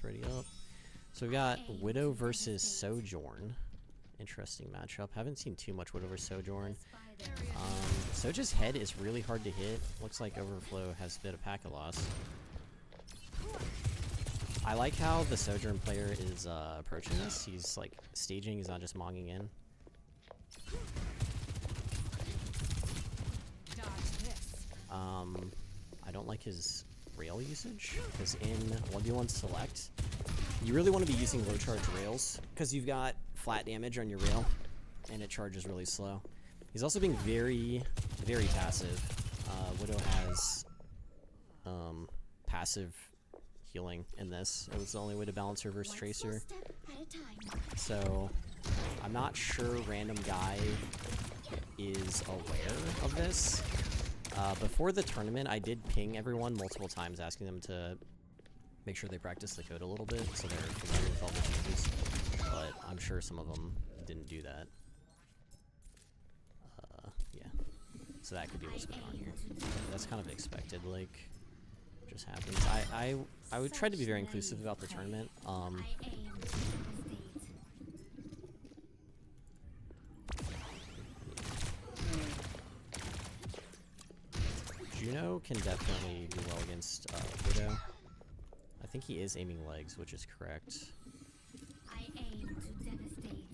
ready up. So we've got Widow versus Sojourn. Interesting matchup. Haven't seen too much Widow versus Sojourn. Soja's head is really hard to hit. Looks like Overflow has a bit of packet loss. I like how the Sojourn player is approaching this. He's like staging, he's not just monging in. I don't like his rail usage, because in 1v1 select, you really want to be using low charge rails, because you've got flat damage on your rail, and it charges really slow. He's also being very, very passive. Widow has passive healing in this. It was the only way to balance her versus Tracer. So I'm not sure Random Guy is aware of this. Before the tournament, I did ping everyone multiple times asking them to make sure they practice the code a little bit so they're familiar with all the changes. But I'm sure some of them didn't do that. Yeah. So that could be what's going on here. That's kind of expected, like, just happens. I would try to be very inclusive about the tournament. Juno can definitely do well against Widow. I think he is aiming legs, which is correct. I aim to devastate.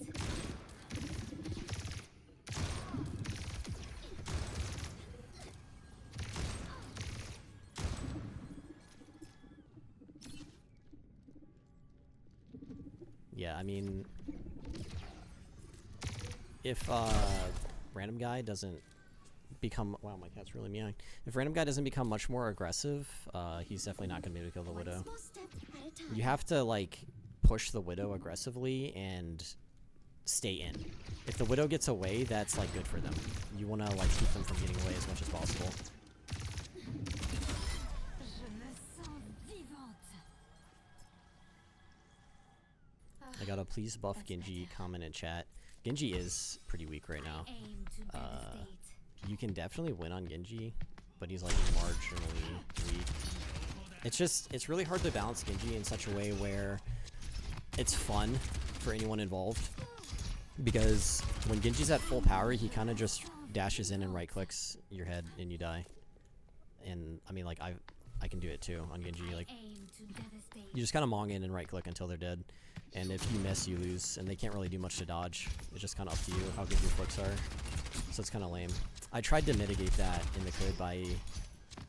Yeah, I mean, if Random Guy doesn't become— wow, my cat's really meowing. If Random Guy doesn't become much more aggressive, he's definitely not going to be able to kill the Widow. You have to, like, push the Widow aggressively and stay in. If the Widow gets away, that's, like, good for them. You want to, like, keep them from getting away as much as possible. I got a please buff Genji comment in chat. Genji is pretty weak right now. You can definitely win on Genji, but he's like marginally weak. It's really hard to balance Genji in such a way where it's fun for anyone involved. Because when Genji's at full power, he kind of just dashes in and right clicks your head and you die. And I mean, like, I can do it too on Genji. Like, you just kind of mong in and right click until they're dead. And if you miss, you lose, and they can't really do much to dodge. It's just kind of up to you how good your flicks are. So it's kind of lame. I tried to mitigate that in the code by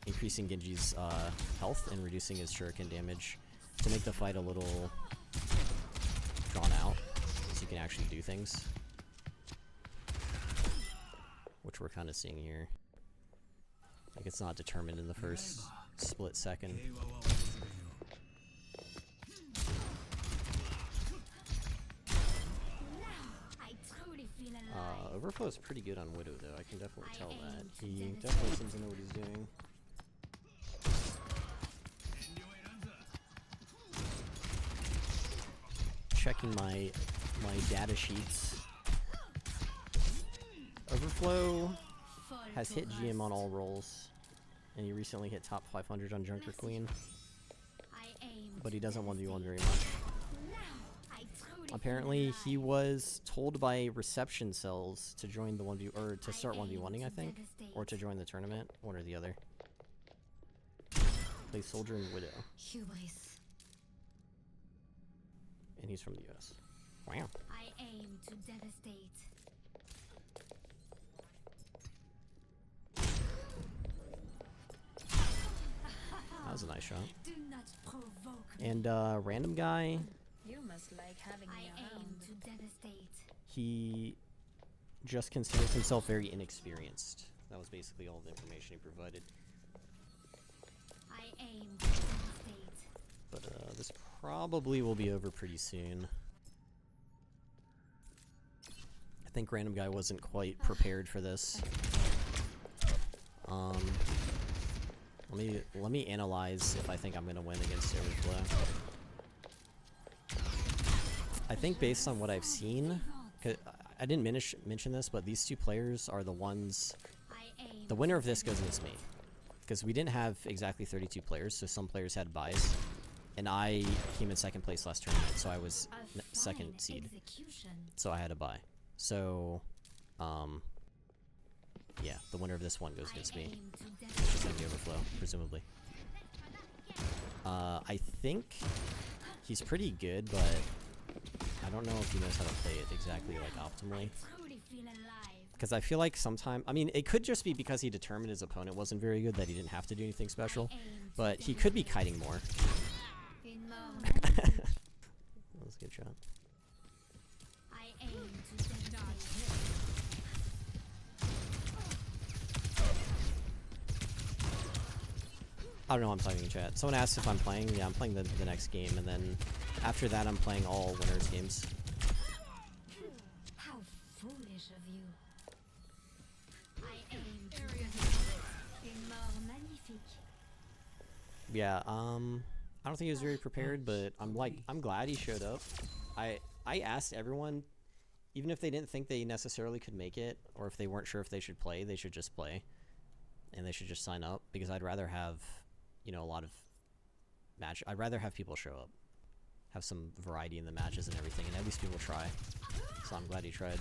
increasing Genji's health and reducing his shuriken damage to make the fight a little drawn out, so you can actually do things. Which we're kind of seeing here. Like, it's not determined in the first split second. Overflow is pretty good on Widow, though. I can definitely tell that. He definitely seems to know what he's doing. Checking my data sheets. Overflow has hit GM on all roles, and he recently hit top 500 on Junker Queen. But he doesn't 1v1 very much. Apparently, he was told by reception cells to join the 1v, or to start 1v1ing, I think, or to join the tournament, one or the other. Play Soldier and Widow. And he's from the US. Wow. I aim to devastate. That was a nice shot. Do not provoke And Random Guy, You must like having me around. To devastate. he just considers himself very inexperienced. That was basically all the information he provided. I aim to devastate. But this probably will be over pretty soon. I think Random Guy wasn't quite prepared for this. Let me analyze if I think I'm gonna win against Overflow. I think based on what I've seen, 'cause I didn't mention this, but these two players are the ones. The winner of this goes against me, because we didn't have exactly 32 players, so some players had buys. and I came in second place last tournament, so I was A second fine seed. execution. So I had to buy. So, yeah, the winner of this one goes against me. Aim to Which is devastate. gonna be Overflow, presumably. I think he's pretty good, but I don't know if he knows how to play it exactly, like, optimally. Truly feel alive. Because I feel like sometimes, I mean, it could just be because he determined his opponent wasn't very good that he didn't have to do anything special, Aim to but he could be devastate. kiting more. In more That was a good shot. I aim to devastate. I don't know, I'm talking in chat. Someone asked if I'm playing. Yeah, I'm playing the next game, and then after that I'm playing all winners games. How foolish of you. I aim to devastate. In more magnifique. Yeah, I don't think he was very prepared, but I'm glad he showed up. I asked everyone, even if they didn't think they necessarily could make it, or if they weren't sure if they should play, they should just play. And they should just sign up, because I'd rather have, you know, a lot of I'd rather have people show up. Have some variety in the matches and everything, and at least people try. So I'm glad he tried.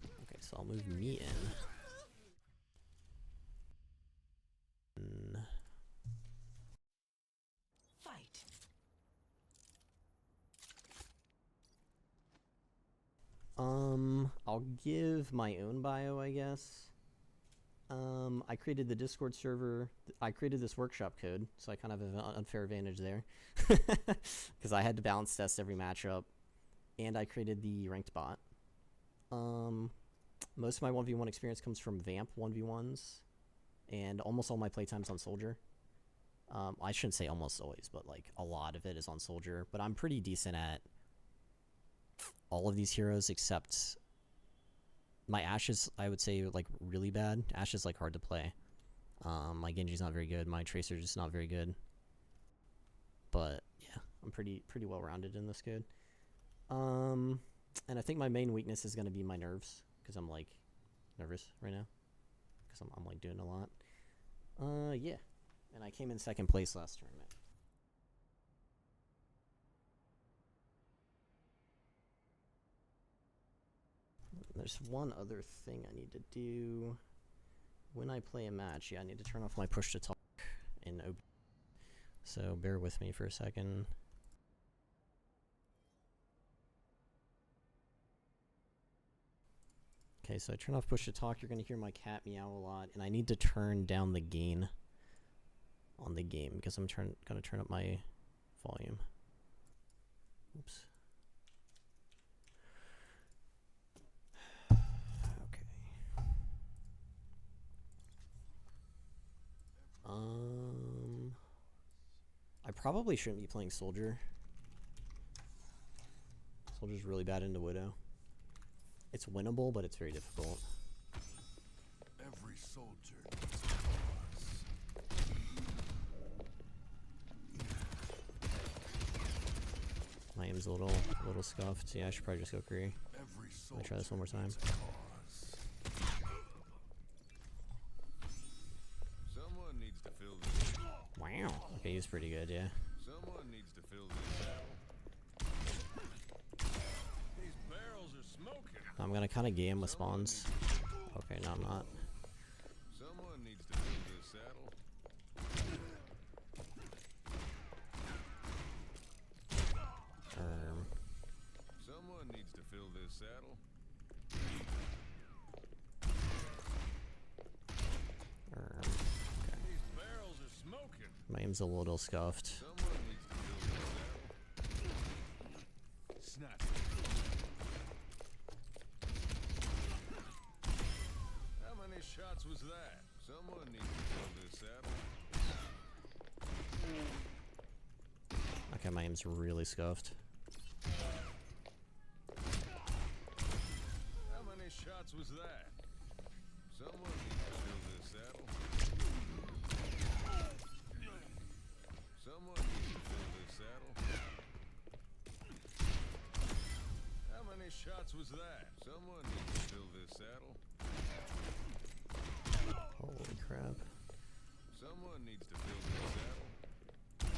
Okay, so I'll move me in. Fight. I'll give my own bio, I guess. I created the Discord server. I created this workshop code, so I kind of have an unfair advantage there. Because I had to balance test every matchup, and I created the ranked bot. Most of my 1v1 experience comes from Vamp 1v1s, and almost all my playtime's on Soldier. I shouldn't say almost always, but like a lot of it is on Soldier. But I'm pretty decent at all of these heroes except my Ashe is, I would say, like really bad. Ashe is like hard to play. My Genji's not very good. My Tracer's just not very good. But yeah, I'm pretty well rounded in this code. And I think my main weakness is gonna be my nerves, because I'm like nervous right now, because I'm like doing a lot. Yeah, and I came in second place last tournament. There's one other thing I need to do. When I play a match, yeah, I need to turn off my push to talk in OBS. So bear with me for a second. Okay, so I turn off push to talk. You're going to hear my cat meow a lot, and I need to turn down the gain on the game because I'm going to turn up my volume. Oops. I probably shouldn't be playing Soldier. Soldier's really bad into Widow. It's winnable, but it's very difficult. Every soldier needs a cause. My aim's a little scuffed. Yeah, I should probably just go Kree. Every Let me try this one more time. needs a cause. Someone needs to fill this. Wow. Okay, he's pretty good, yeah. Someone needs to fill this battle. These barrels are smoking. I'm gonna kind of game with spawns. Okay, no, I'm not. Someone needs to fill this saddle. Someone needs to fill this saddle. Okay. These barrels are smoking. My aim's a little scuffed. Someone needs to fill this saddle. Snap. How many shots was that? Someone needs to fill this saddle. Okay, my aim's really scuffed. How many shots was that? Someone needs to fill this saddle. Someone needs to fill this saddle. How many shots was that? Someone needs to fill this saddle. Holy crap. Someone needs to fill this saddle.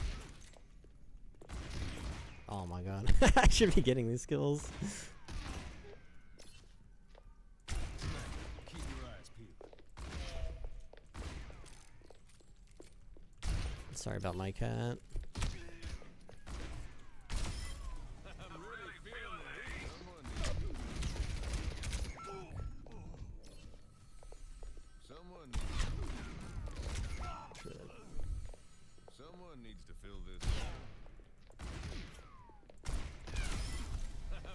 Oh my god. I should be getting these skills. Keep your eyes peeled. Sorry about my cat. I'm really feeling the heat. Someone needs to fill this.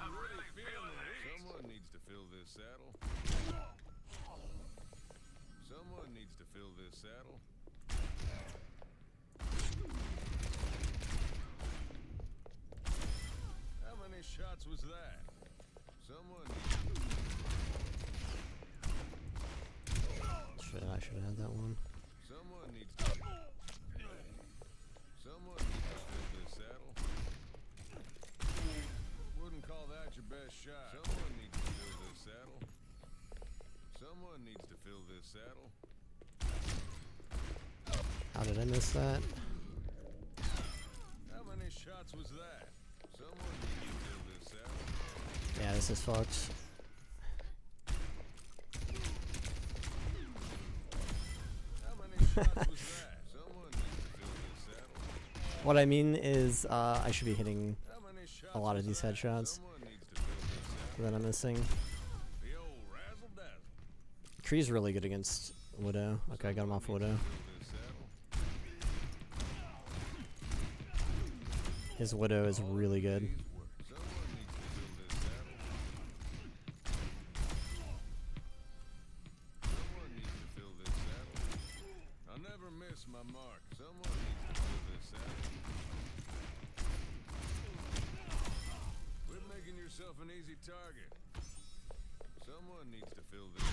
I'm really feeling the heat. Someone needs to fill this saddle. Someone needs to fill this saddle. How many shots was that? Someone. Shit, I should have had that one. Someone needs to. Someone needs to fill this saddle. Wouldn't call that your best shot. Someone needs to fill this saddle. Someone needs to fill this saddle. How did I miss that? How many shots was that? Someone needs to fill this saddle. Yeah, this is fucked. How many shots was that? Someone needs to fill this saddle. What I mean is, I should be hitting How many shots a lot of was these that? headshots Someone needs to fill this saddle. that I'm missing. The old razzle dazzle. Kree's really good against Widow. Okay, I got him off Widow. Fill this saddle. His Widow is really good. Someone needs to fill this saddle. Someone needs to fill this saddle. I'll never miss my mark. Someone needs to fill this saddle. Quit making yourself an easy target. Someone needs to fill this.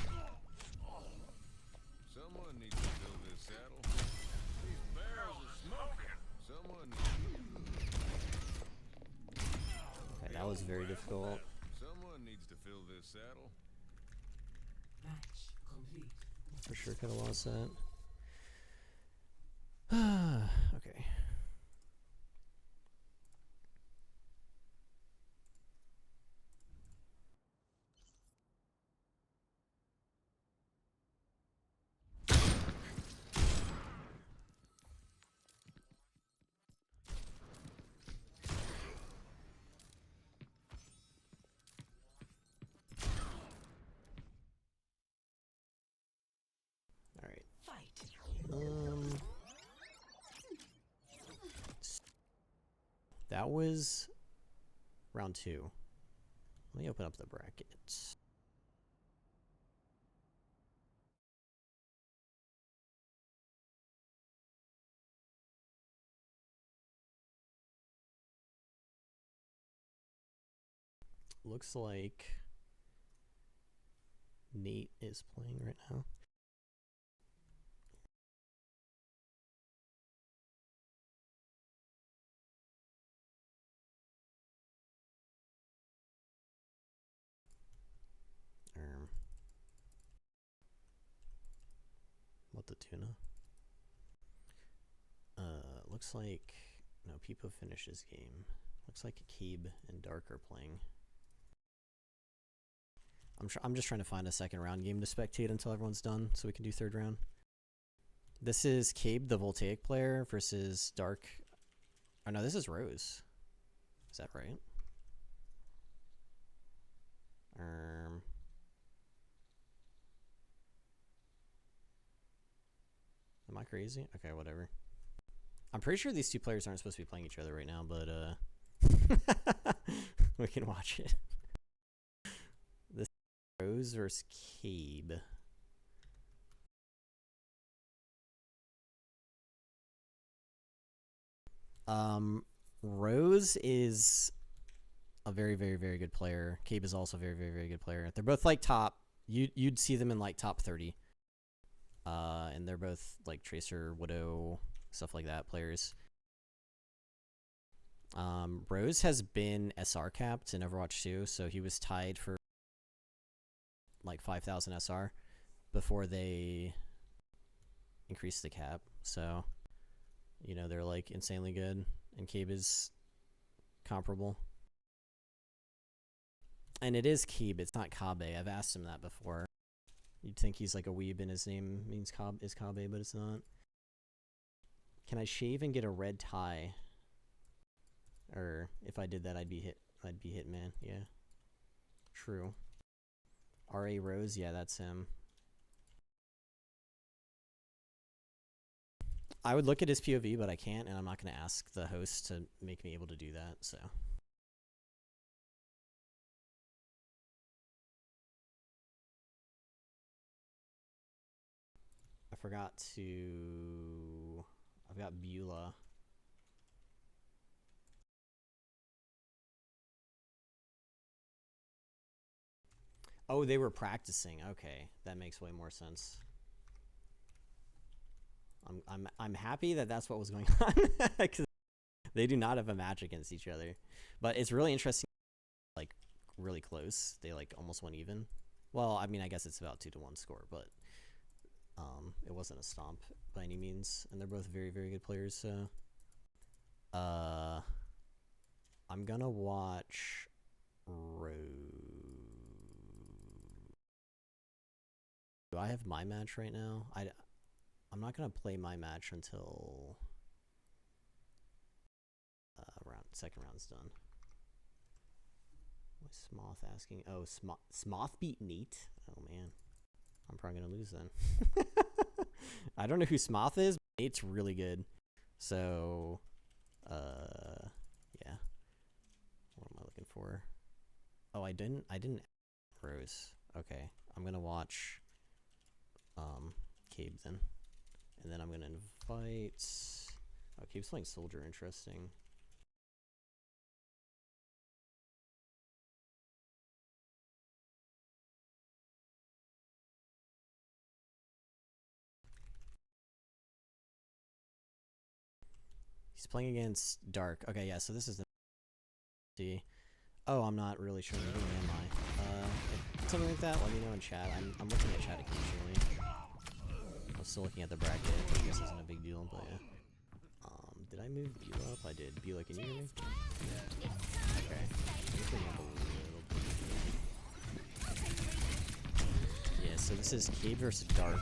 Someone needs to fill this saddle. These barrels are smoking. Someone needs to. Okay, that was very difficult. Someone needs to fill this saddle. Match complete. For sure could have lost that. Okay. Alright. Fight. That was round 2. Let me open up the brackets. Looks like Nate is playing right now. What the tuna? Looks like no. Peepo finished his game. Looks like Cabe and Dark are playing. I'm just trying to find a second round game to spectate until everyone's done, so we can do third round. This is Cabe, the Voltaic player, versus Dark. Oh no, this is Rose. Is that right? Am I crazy? Okay, whatever. I'm pretty sure these two players aren't supposed to be playing each other right now, but we can watch it. This is Rose versus Cabe. Rose is a very, very, very good player. Cabe is also a very, very, very good player. They're both like top. You'd see them in like top 30. And they're both like Tracer, Widow, stuff like that players. Rose has been SR capped in Overwatch 2, so he was tied for like 5,000 SR before they increase the cap. So, you know, they're like insanely good, and Cabe is comparable. And it is Cabe, it's not Kabe. I've asked him that before. You'd think he's like a weeb and his name means Kabe, but it's not. Can I shave and get a red tie? Or if I did that, I'd be Hitman. Yeah. True. R.A. Rose, yeah, that's him. I would look at his POV, but I can't, and I'm not going to ask the host to make me able to do that, so. I forgot to... I've got Beulah. Oh, they were practicing. Okay, that makes way more sense. I'm happy that that's what was going on, because they do not have a match against each other. But it's really interesting, like really close. They like almost went even. Well, I mean, I guess it's about 2-1 score, but it wasn't a stomp by any means, and they're both very, very good players. So, I'm gonna watch Rose. Do I have my match right now? I'm not gonna play my match until second round's done. What's Smoth asking? Oh, Smoth beat Neat. Oh man, I'm probably gonna lose then. I don't know who Smoth is, but Nate's really good. So, yeah. What am I looking for? Oh, I didn't. Rose. Okay, I'm gonna watch Cabe then, and then I'm gonna invite. Oh, Cabe's playing Soldier. Interesting. He's playing against Dark. Okay, yeah. So this is the. See. Oh, I'm not really sure. Who am I? If something like that, let me know in chat. I'm looking at chat occasionally. I'm still looking at the bracket. I guess isn't a big deal, but yeah. Did I move Beulah up? I did. Beulah, can you hear me? Okay. Yeah, so this is Cabe versus Dark.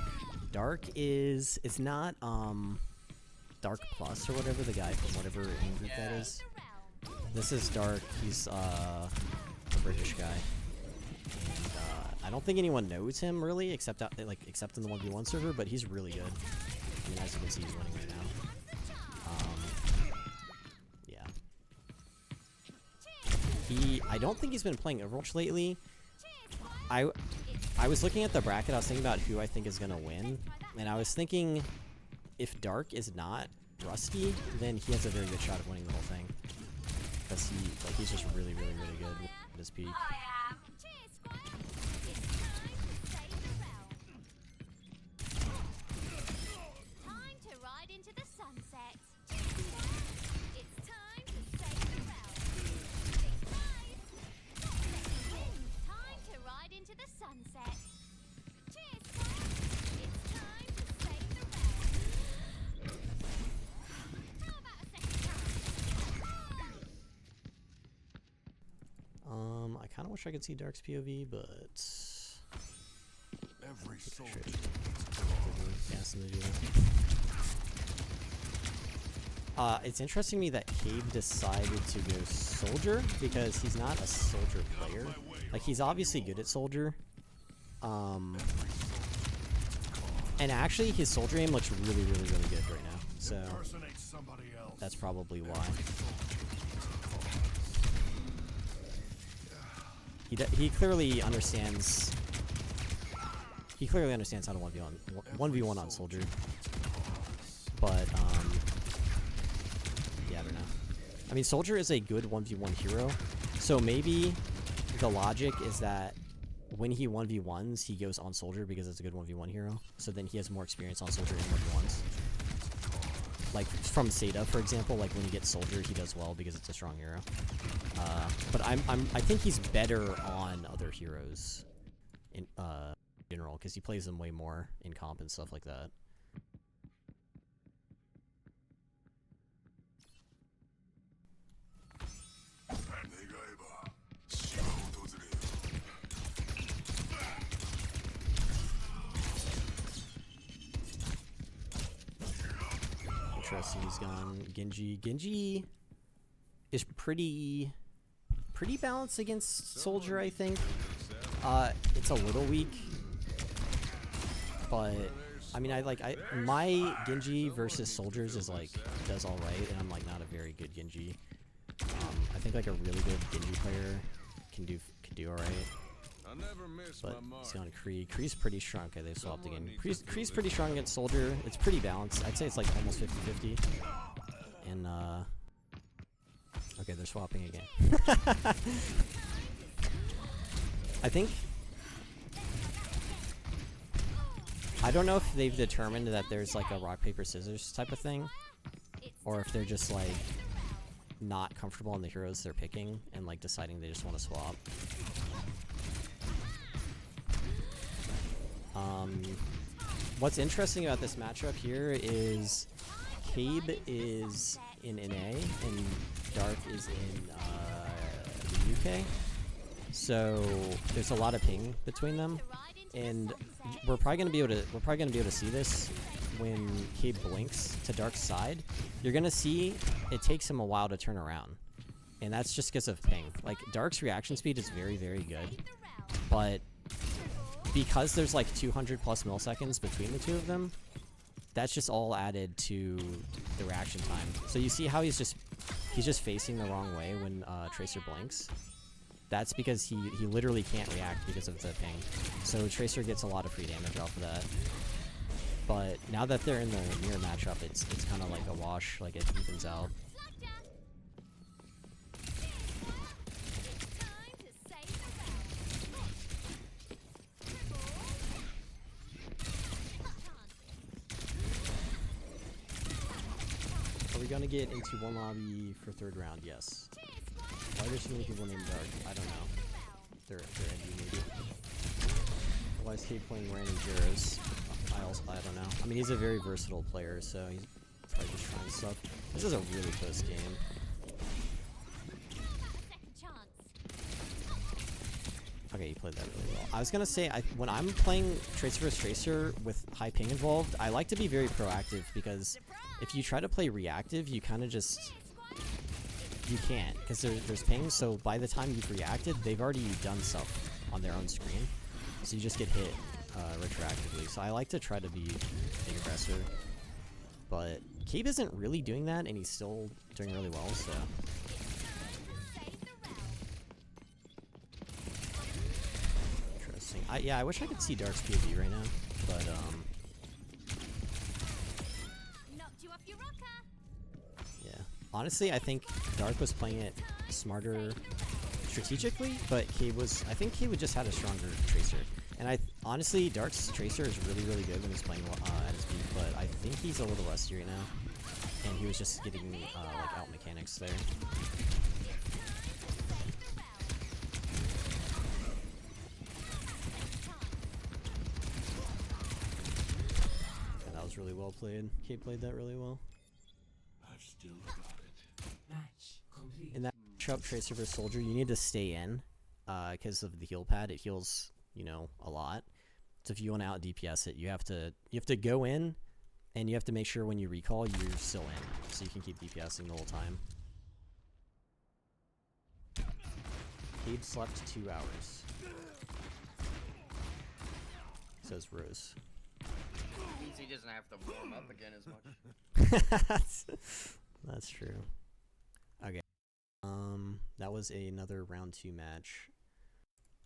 Dark is, it's not Dark Plus or whatever, the guy from whatever in-group that is. This is Dark. He's a British guy. And I don't think anyone knows him really, except in the 1v1 server, but he's really good. I mean, as you can see, he's winning right now. Yeah. I don't think he's been playing Overwatch lately. I was looking at the bracket, I was thinking about who I think is gonna win, and I was thinking if Dark is not Rusty, then he has a very good shot of winning the whole thing. Because he's just really, really, really good at his peak. I kind of wish I could see Dark's POV, but Every soldier. It's interesting to me that Cabe decided to go Soldier because he's not a Soldier player. Like, he's obviously good at Soldier. And actually, his Soldier aim looks really, really, really good right now. So that's probably why. He clearly understands. He clearly understands how to 1v1 on Soldier. But yeah, I don't know. I mean, Soldier is a good 1v1 hero, so maybe the logic is that when he 1v1s, he goes on Soldier because it's a good 1v1 hero. So then he has more experience on Soldier in 1v1s. Like from Seda, for example, like when he gets Soldier, he does well because it's a strong hero. But I think he's better on other heroes in general because he plays them way more in comp and stuff like that. interesting he's gone. Genji is pretty balanced against Soldier, I think. It's a little weak, but I mean, my Genji versus Soldiers is like does all right, and I'm like not a very good Genji. I think like a really good Genji player can do all right. I never miss But my mark. he's gone Kree. Kree's pretty strong. Okay, they've swapped again. Kree's pretty strong against Soldier. It's pretty balanced. I'd say it's like almost 50-50. And okay, they're swapping again. I don't know if they've determined that there's like a rock paper scissors type of thing, or if they're just like not comfortable in the heroes they're picking and like deciding they just want to swap. What's interesting about this matchup here is Cabe is in NA and Dark is in the UK, so there's a lot of ping between them, and we're probably gonna be able to see this when Cabe blinks to Dark's side. You're gonna see it takes him a while to turn around, and that's just because of ping. Like Dark's reaction speed is very, very good, but because there's like 200 plus milliseconds between the two of them, that's just all added to the reaction time. So you see how he's just facing the wrong way when Tracer blinks. That's because he literally can't react because of the ping. So Tracer gets a lot of free damage off of that. But now that they're in the mirror matchup, it's kind of like a wash, like it evens out. Are we gonna get into one lobby for third round? Yes. Why are there so many people named Dark? I don't know. They're edgy maybe. Why is he playing random Zeros? I don't know. I mean, he's a very versatile player, so he's probably just trying stuff. This is a really close game. Okay, you played that really well. I was gonna say, when I'm playing Tracer vs Tracer with high ping involved, I like to be very proactive, because if you try to play reactive, you kind of just... You can't, because there's ping, so by the time you've reacted, they've already done stuff on their own screen. So you just get hit retroactively. So I like to try to be the aggressor. But Cabe isn't really doing that, and he's still doing really well, so... Interesting. Yeah, I wish I could see Dark's POV right now, but yeah. Honestly, I think Dark was playing it smarter strategically, but I think Cabe just had a stronger Tracer. And honestly, Dark's Tracer is really, really good when he's playing at his peak, but I think he's a little rusty right now. And he was just getting like out mechanics there. And that was really well played. Cabe played that really well. I've still got it. Match complete. In that matchup, Tracer vs Soldier, you need to stay in because of the heal pad. It heals, you know, a lot. So if you want to out DPS it, you have to go in, and you have to make sure when you recall you're still in, so you can keep DPSing the whole time. Cabe slept 2 hours, says Rose. Means he doesn't have to warm up again as much. That's true. Okay. That was another round 2 match.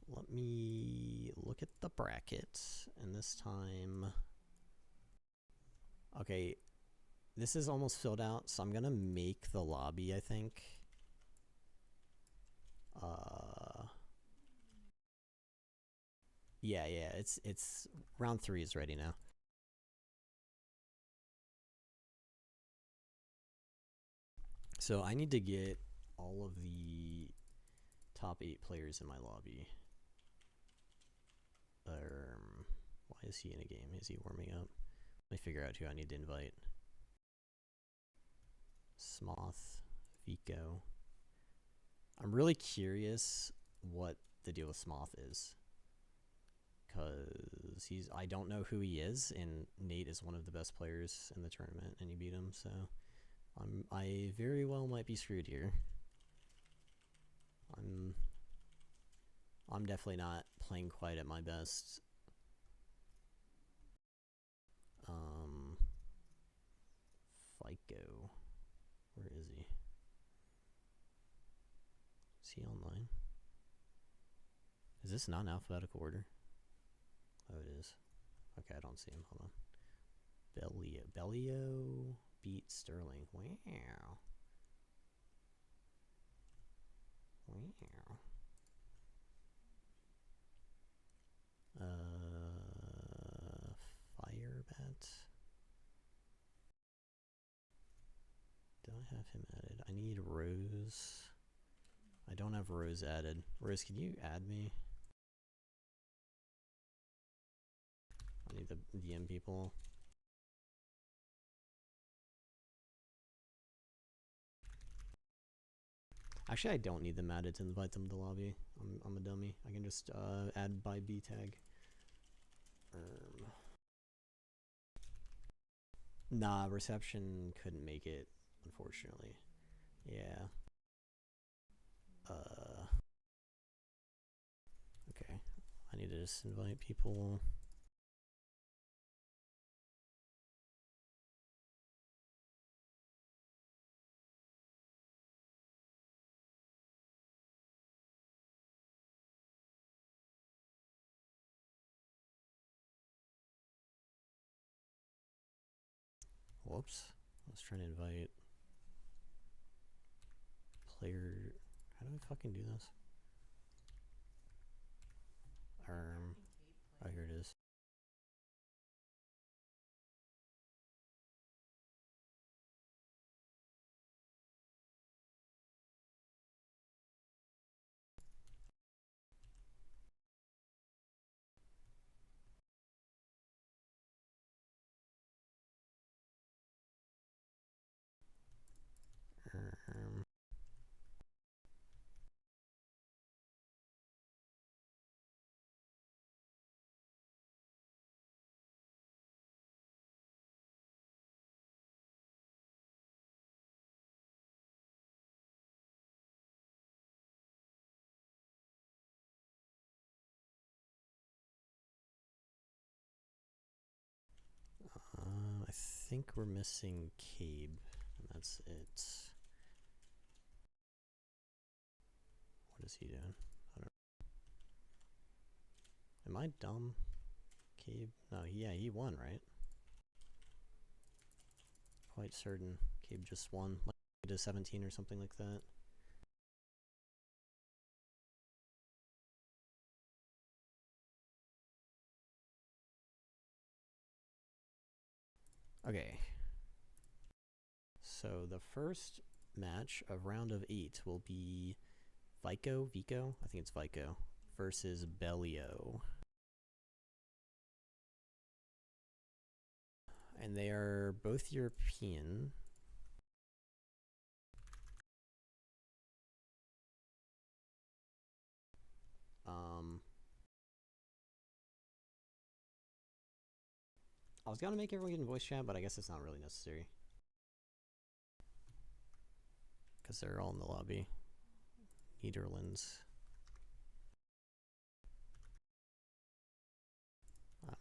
Let me look at the bracket, and this time... Okay, this is almost filled out, so I'm gonna make the lobby, I think. Yeah, it's round 3 is ready now. So I need to get all of the top 8 players in my lobby. Why is he in a game? Is he warming up? Let me figure out who I need to invite. Smoth, Vico. I'm really curious what the deal with Smoth is, because I don't know who he is, and Nate is one of the best players in the tournament, and he beat him, so I very well might be screwed here. I'm definitely not playing quite at my best. FICO. Where is he? Is he online? Is this not in alphabetical order? Oh, it is. Okay, I don't see him. Hold on. Bellio beat Sterling. Wow. Wow. Firebat. Do I have him added? I need Rose. I don't have Rose added. Rose, can you add me? I need the DM people. Actually, I don't need them added to invite them to the lobby. I'm a dummy. I can just add by B tag. Nah, reception couldn't make it, unfortunately. Yeah. Okay. I need to just invite people. Whoops. I was trying to invite player. How do I fucking do this? Oh, here it is. I think we're missing Cabe, and that's it. What is he doing? I don't know. Am I dumb? Cabe? No, yeah, he won, right? Quite certain Cabe just won, like to 17 or something like that. Okay. So the first match of round of 8 will be Vico, I think it's Vico, versus Bellio. And they are both European. I was gonna make everyone get in voice chat, but I guess it's not really necessary. Because they're all in the lobby. Netherlands. I'm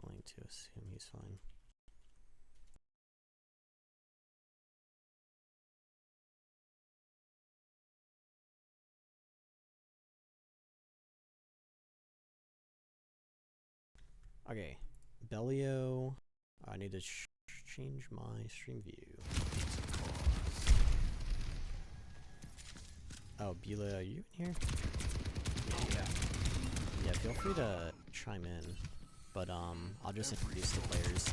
going to assume he's fine. Okay, Bellio. I need to change my stream view. Oh, Beulah, are you in here? Yeah. Yeah, feel free to chime in, but I'll just introduce the players.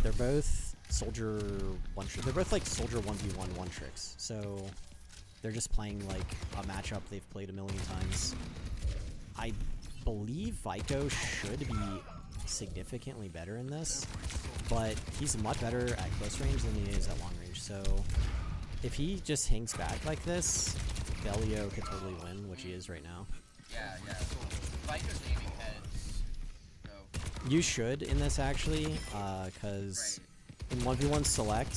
They're both soldier one. They're both like soldier 1v1 one tricks. So they're just playing like a matchup they've played a million times. I believe Vico should be significantly better in this, but he's much better at close range than he is at long range. So if he just hangs back like this, Bellio could totally win, which he is right now. Yeah. Vico's aiming heads You should in this actually, because in 1v1 select,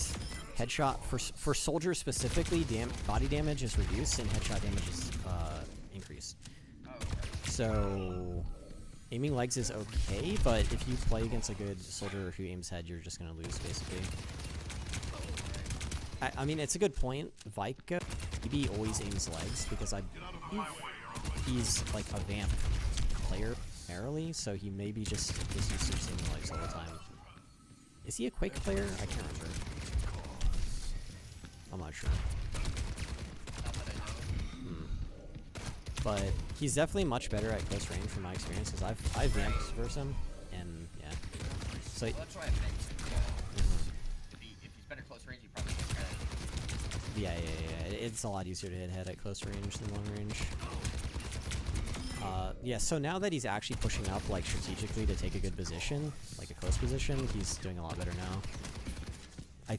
headshot for soldier specifically, body damage is reduced and headshot damage is increased. Oh, okay. So aiming legs is okay, but if you play against a good soldier who aims head, you're just gonna lose basically. I mean, it's a good point. Vika maybe always aims legs because he's like a vamp player primarily, so he maybe just is used to seeing legs all the time. Is he a Quake player? I can't remember. I'm not sure. But he's definitely much better at close range from my experience because I've vamped versus him, and yeah. So Well, that's why I think if he's better close range, he probably gets head. yeah. It's a lot easier to hit head at close range than long range. Yeah, so now that he's actually pushing up like strategically to take a good position, like a close position, he's doing a lot better now.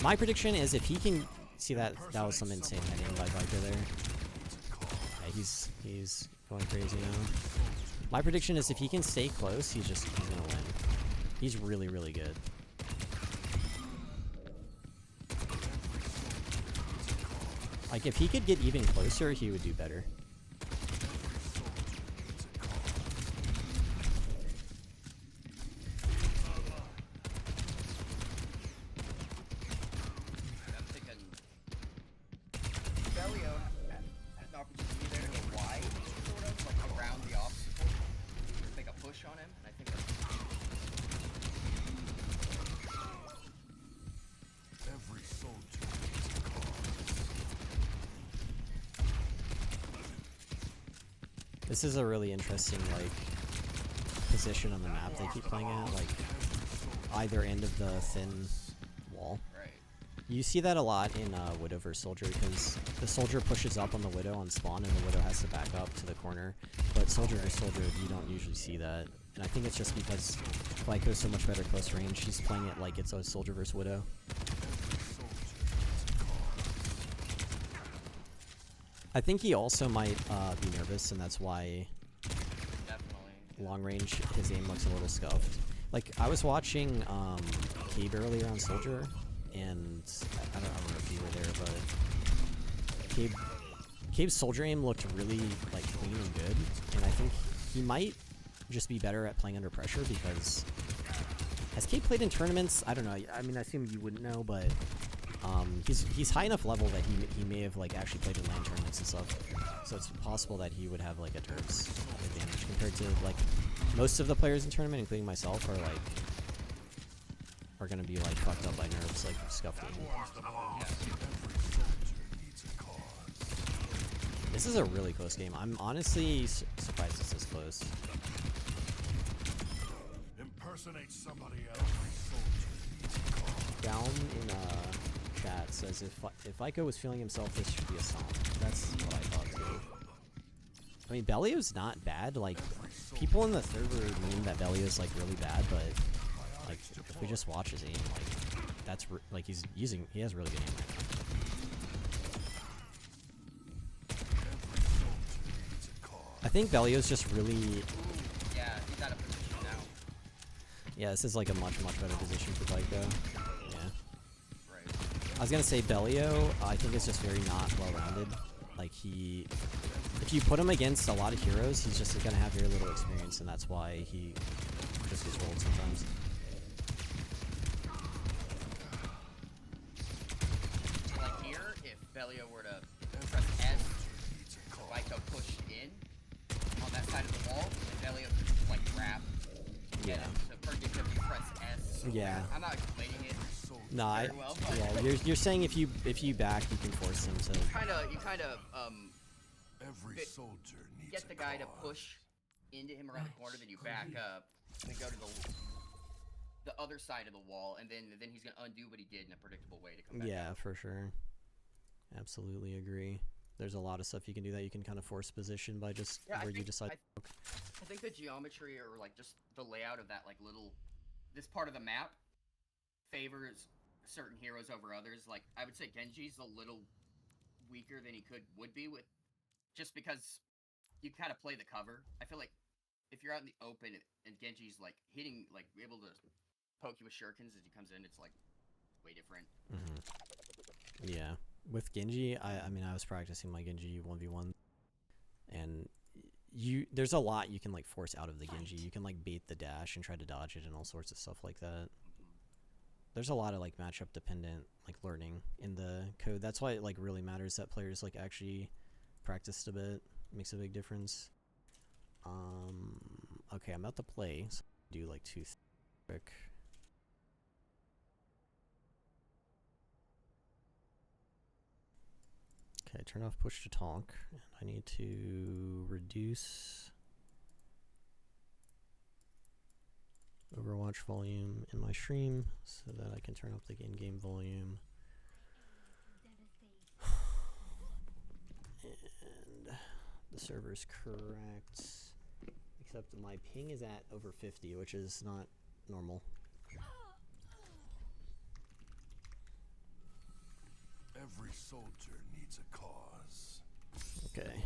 My prediction is if he can see that was some insane heading by Vika there. Yeah, he's going crazy now. My prediction is if he can stay close, he's gonna win. He's really, really good. Like if he could get even closer, he would do better. I'm thinking Belio had an opportunity there to go wide, sort of, like around the obstacle, or make a push on him, and I think that's Every soldier needs a cause. This is a really interesting like position on the map they keep playing at, like either end of the thin wall. right. You see that a lot in Widow vs Soldier because the Soldier pushes up on the Widow on spawn and the Widow has to back up to the corner. But Soldier vs Soldier, you don't usually see that. And I think it's just because Lyco's so much better close range, she's playing it like it's a Soldier vs Widow. I think he also might be nervous, and that's why Definitely. long range his aim looks a little scuffed. Like I was watching Cabe earlier on Soldier, and I don't remember if you were there, but Cabe's Soldier aim looked really like clean and good, and I think he might just be better at playing under pressure because has Cabe played in tournaments? I don't know. I mean, I assume you wouldn't know, but he's high enough level that he may have like actually played in LAN tournaments and stuff. So it's possible that he would have like a Turks advantage compared to like most of the players in tournament, including myself, are gonna be like fucked up by nerves, like scuffed aim. This is a really close game. I'm honestly surprised it's this close. Impersonate somebody else. Down in chat says if Ico was feeling himself, this should be a song. That's what I thought too. I mean, Belio's not bad. Like people in the server mean that Belio's like really bad, but like if we just watch his aim, like that's like he has really good aim right now. I think Belio's just really Yeah, he's out of position now. yeah. This is like a much better position for Ico. Yeah. Right. I was gonna say Belio, I think is just very not well-rounded. Like if you put him against a lot of heroes, he's just gonna have very little experience, and that's why he just gets rolled sometimes. So like here, if Belio were to press S, Lyco push in on that side of the wall, and Belio could just like grab. Yeah. So Perkins if you press S. Yeah. I'm not explaining it. No, very well, but yeah. You're saying if you back, you can force him to. you kind of Every Fit- soldier needs get a the guy to cause. push into him around the corner, then you back up, and then go to the other side of the wall, and then he's gonna undo what he did in a predictable way to come back. Yeah, out. for sure. Absolutely agree. There's a lot of stuff you can do that you can kind of force position by just Yeah, where you decide. I think the geometry or like just the layout of that like this part of the map favors certain heroes over others. Like I would say Genji's a little weaker than he would be with just because you kind of play the cover. I feel like if you're out in the open and Genji's like hitting, like able to poke you with shurikens as he comes in, it's like way different. Yeah, with Genji, I mean, I was practicing my Genji 1v1, and there's a lot you can like force out of the Genji. You can like bait the dash and try to dodge it and all sorts of stuff like that. There's a lot of like matchup dependent like learning in the code. That's why it like really matters that players like actually practiced a bit. It makes a big difference. Okay, I'm about to play. So do like two quick. Okay, turn off push to talk. And I need to reduce Overwatch volume in my stream so that I can turn up the in-game volume. And the server's correct, except my ping is at over 50, which is not normal. Every soldier needs a cause. Okay.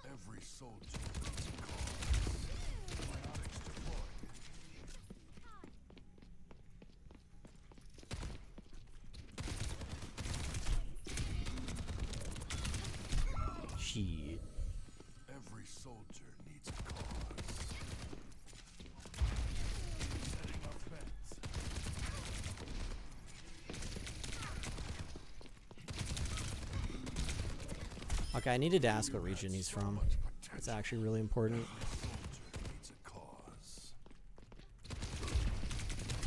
Every soldier needs a cause. Biotics deployed. Shit. Every soldier needs a cause. Setting up beds. Okay, I needed to ask what region he's from. It's actually really important. Soldier needs a cause.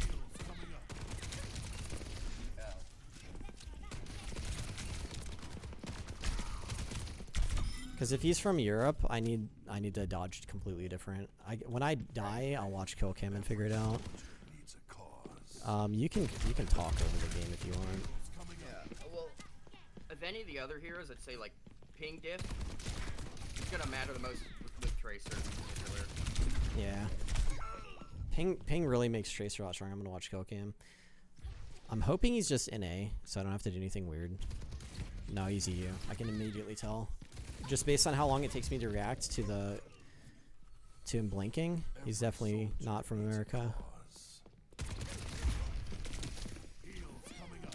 Heals coming up. Because if he's from Europe, I need to dodge completely different. When I die, I'll watch kill cam and figure it out. Needs a cause. You can talk over the game if you want. Yeah. Well, if any of the other heroes that say like ping diff, it's gonna matter the most with Tracer in particular. Yeah. Ping really makes Tracer a lot stronger. I'm gonna watch kill cam. I'm hoping he's just NA, so I don't have to do anything weird. No, he's EU. I can immediately tell. Just based on how long it takes me to react to him blinking, he's definitely not from America. Heals coming up.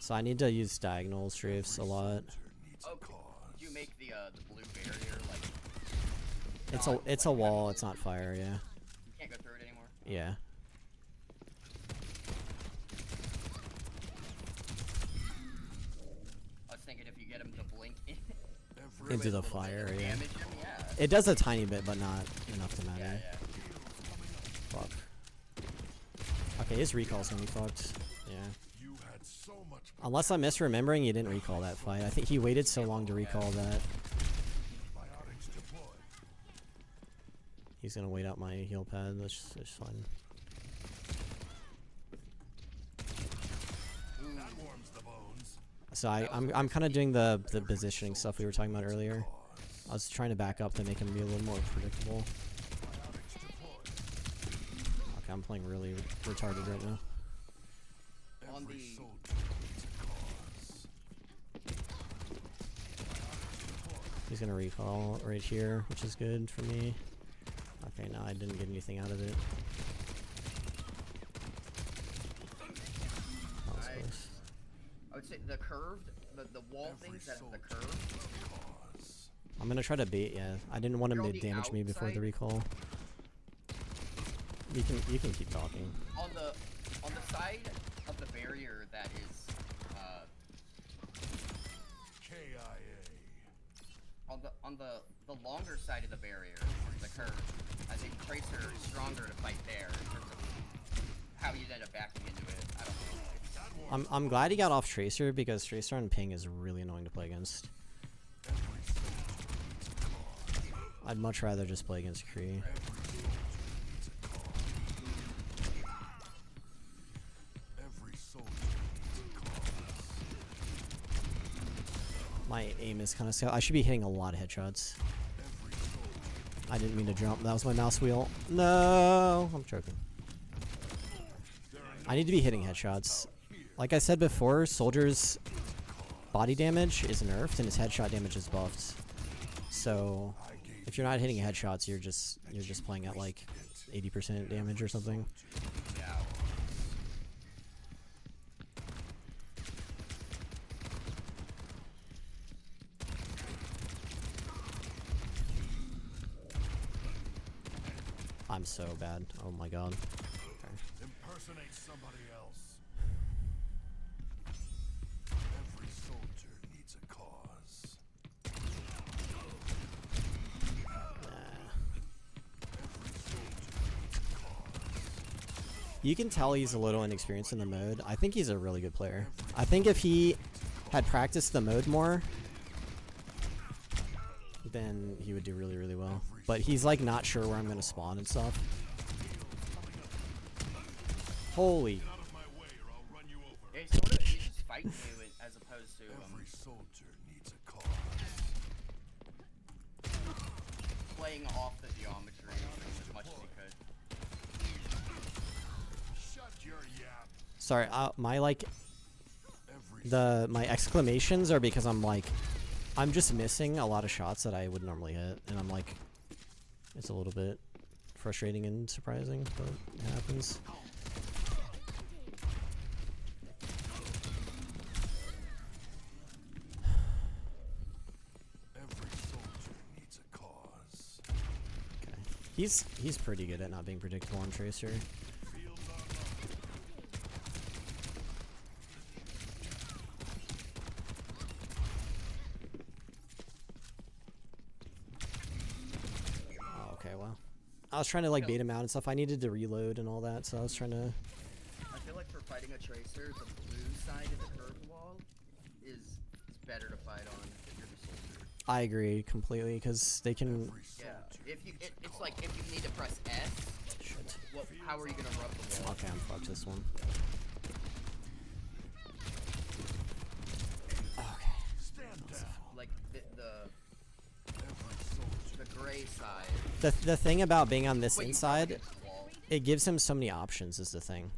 So I need to use diagonal strafes a lot. Needs Oh, a cause. do you make the blue barrier like? It's a wall. It's not fire. Yeah. You can't go through it anymore. Yeah. I was thinking if you get him to blink Every Into the a little bit fire, and yeah. damage him, yeah. It does a tiny bit, but not enough to matter. Yeah, yeah. Fuck. Okay, his recall's gonna be fucked. Yeah. You had so much Unless I'm misremembering, he didn't recall that fight. I think he waited so long to recall that. biotics deployed. He's gonna wait out my heal pad. That's fine. That warms the bones. So I'm kind of doing the positioning stuff we were talking about earlier. I was trying to back up to make him be a little more predictable. Okay, I'm playing really retarded right now. On Every the soldier needs a cause. He's gonna recall right here, which is good for me. Okay, no, I didn't get anything out of it. That was close. I would say the curved, the wall Every things that have the soldier curve. needs a cause. I'm gonna try to bait. Yeah, I didn't want him You're to on the damage me before the outside. recall. You can keep talking. On the side of the barrier that is KIA. on the longer side of the barrier, the curve. I think Tracer is stronger to fight there in terms of how you end up backing into it. I don't know. I'm glad he got off Tracer because Tracer on ping is really annoying to play against. Every soldier needs a cause. I'd much rather just play against Kree. Every soldier needs a cause. My aim is kind of I should be hitting a lot of headshots. Every soldier. I didn't mean to jump. That was my mouse wheel. No, I'm choking. I need to be hitting headshots. Like I said before, soldiers body damage is nerfed and his headshot damage is buffed. So if you're not hitting headshots, you're just playing at like 80% damage or something. Yeah. I'm so bad. Oh my god. Impersonate somebody else. Every soldier needs a cause. You can tell he's a little inexperienced in the mode. I think he's a really good player. I think if he had practiced the mode more, then he would do really, really well. But he's like not sure where I'm gonna spawn and stuff. Holy. Yeah, he's just fighting you as opposed to Every soldier needs a cause. playing off the geometry as much as he could. Shut your yap. Sorry, my like Every my exclamations are because I'm just missing a lot of shots that I would normally hit, and I'm like, it's a little bit frustrating and surprising, but it happens. every soldier needs a cause. Okay. He's pretty good at not being predictable on Tracer. Fields are low. Oh, okay, well. I was trying to like bait him out and stuff. I needed to reload and all that, so I was trying to... I feel like for fighting a tracer, the blue side of the curve wall is better to fight on if you're the soldier. I agree completely, because they can... Every Yeah, soldier if you needs a it's like if you need to press S, Shit. how are you gonna rub the wall? Okay, I'm fucked this one. Okay. stand down. Like Every soldier. the gray side. The thing about being on this Wait, you inside, against the wall. it gives him so many options is the thing.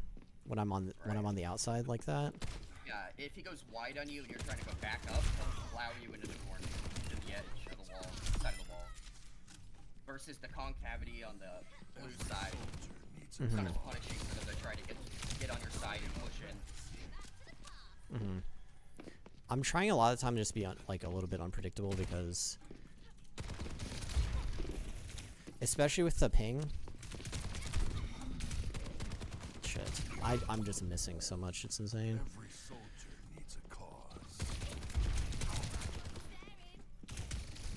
When I'm on the outside like that. Yeah, if he goes wide on you and you're trying to go back up, he'll plow you into the corner, to the edge of the wall, side of the wall. Versus the concavity on the blue side. Soldier needs a It's not as punishing for them to try to get on your side and push in. I'm trying a lot of the time to just be like a little bit unpredictable because, especially with the ping. Shit, I'm just missing so much. It's insane. Every soldier needs a cause.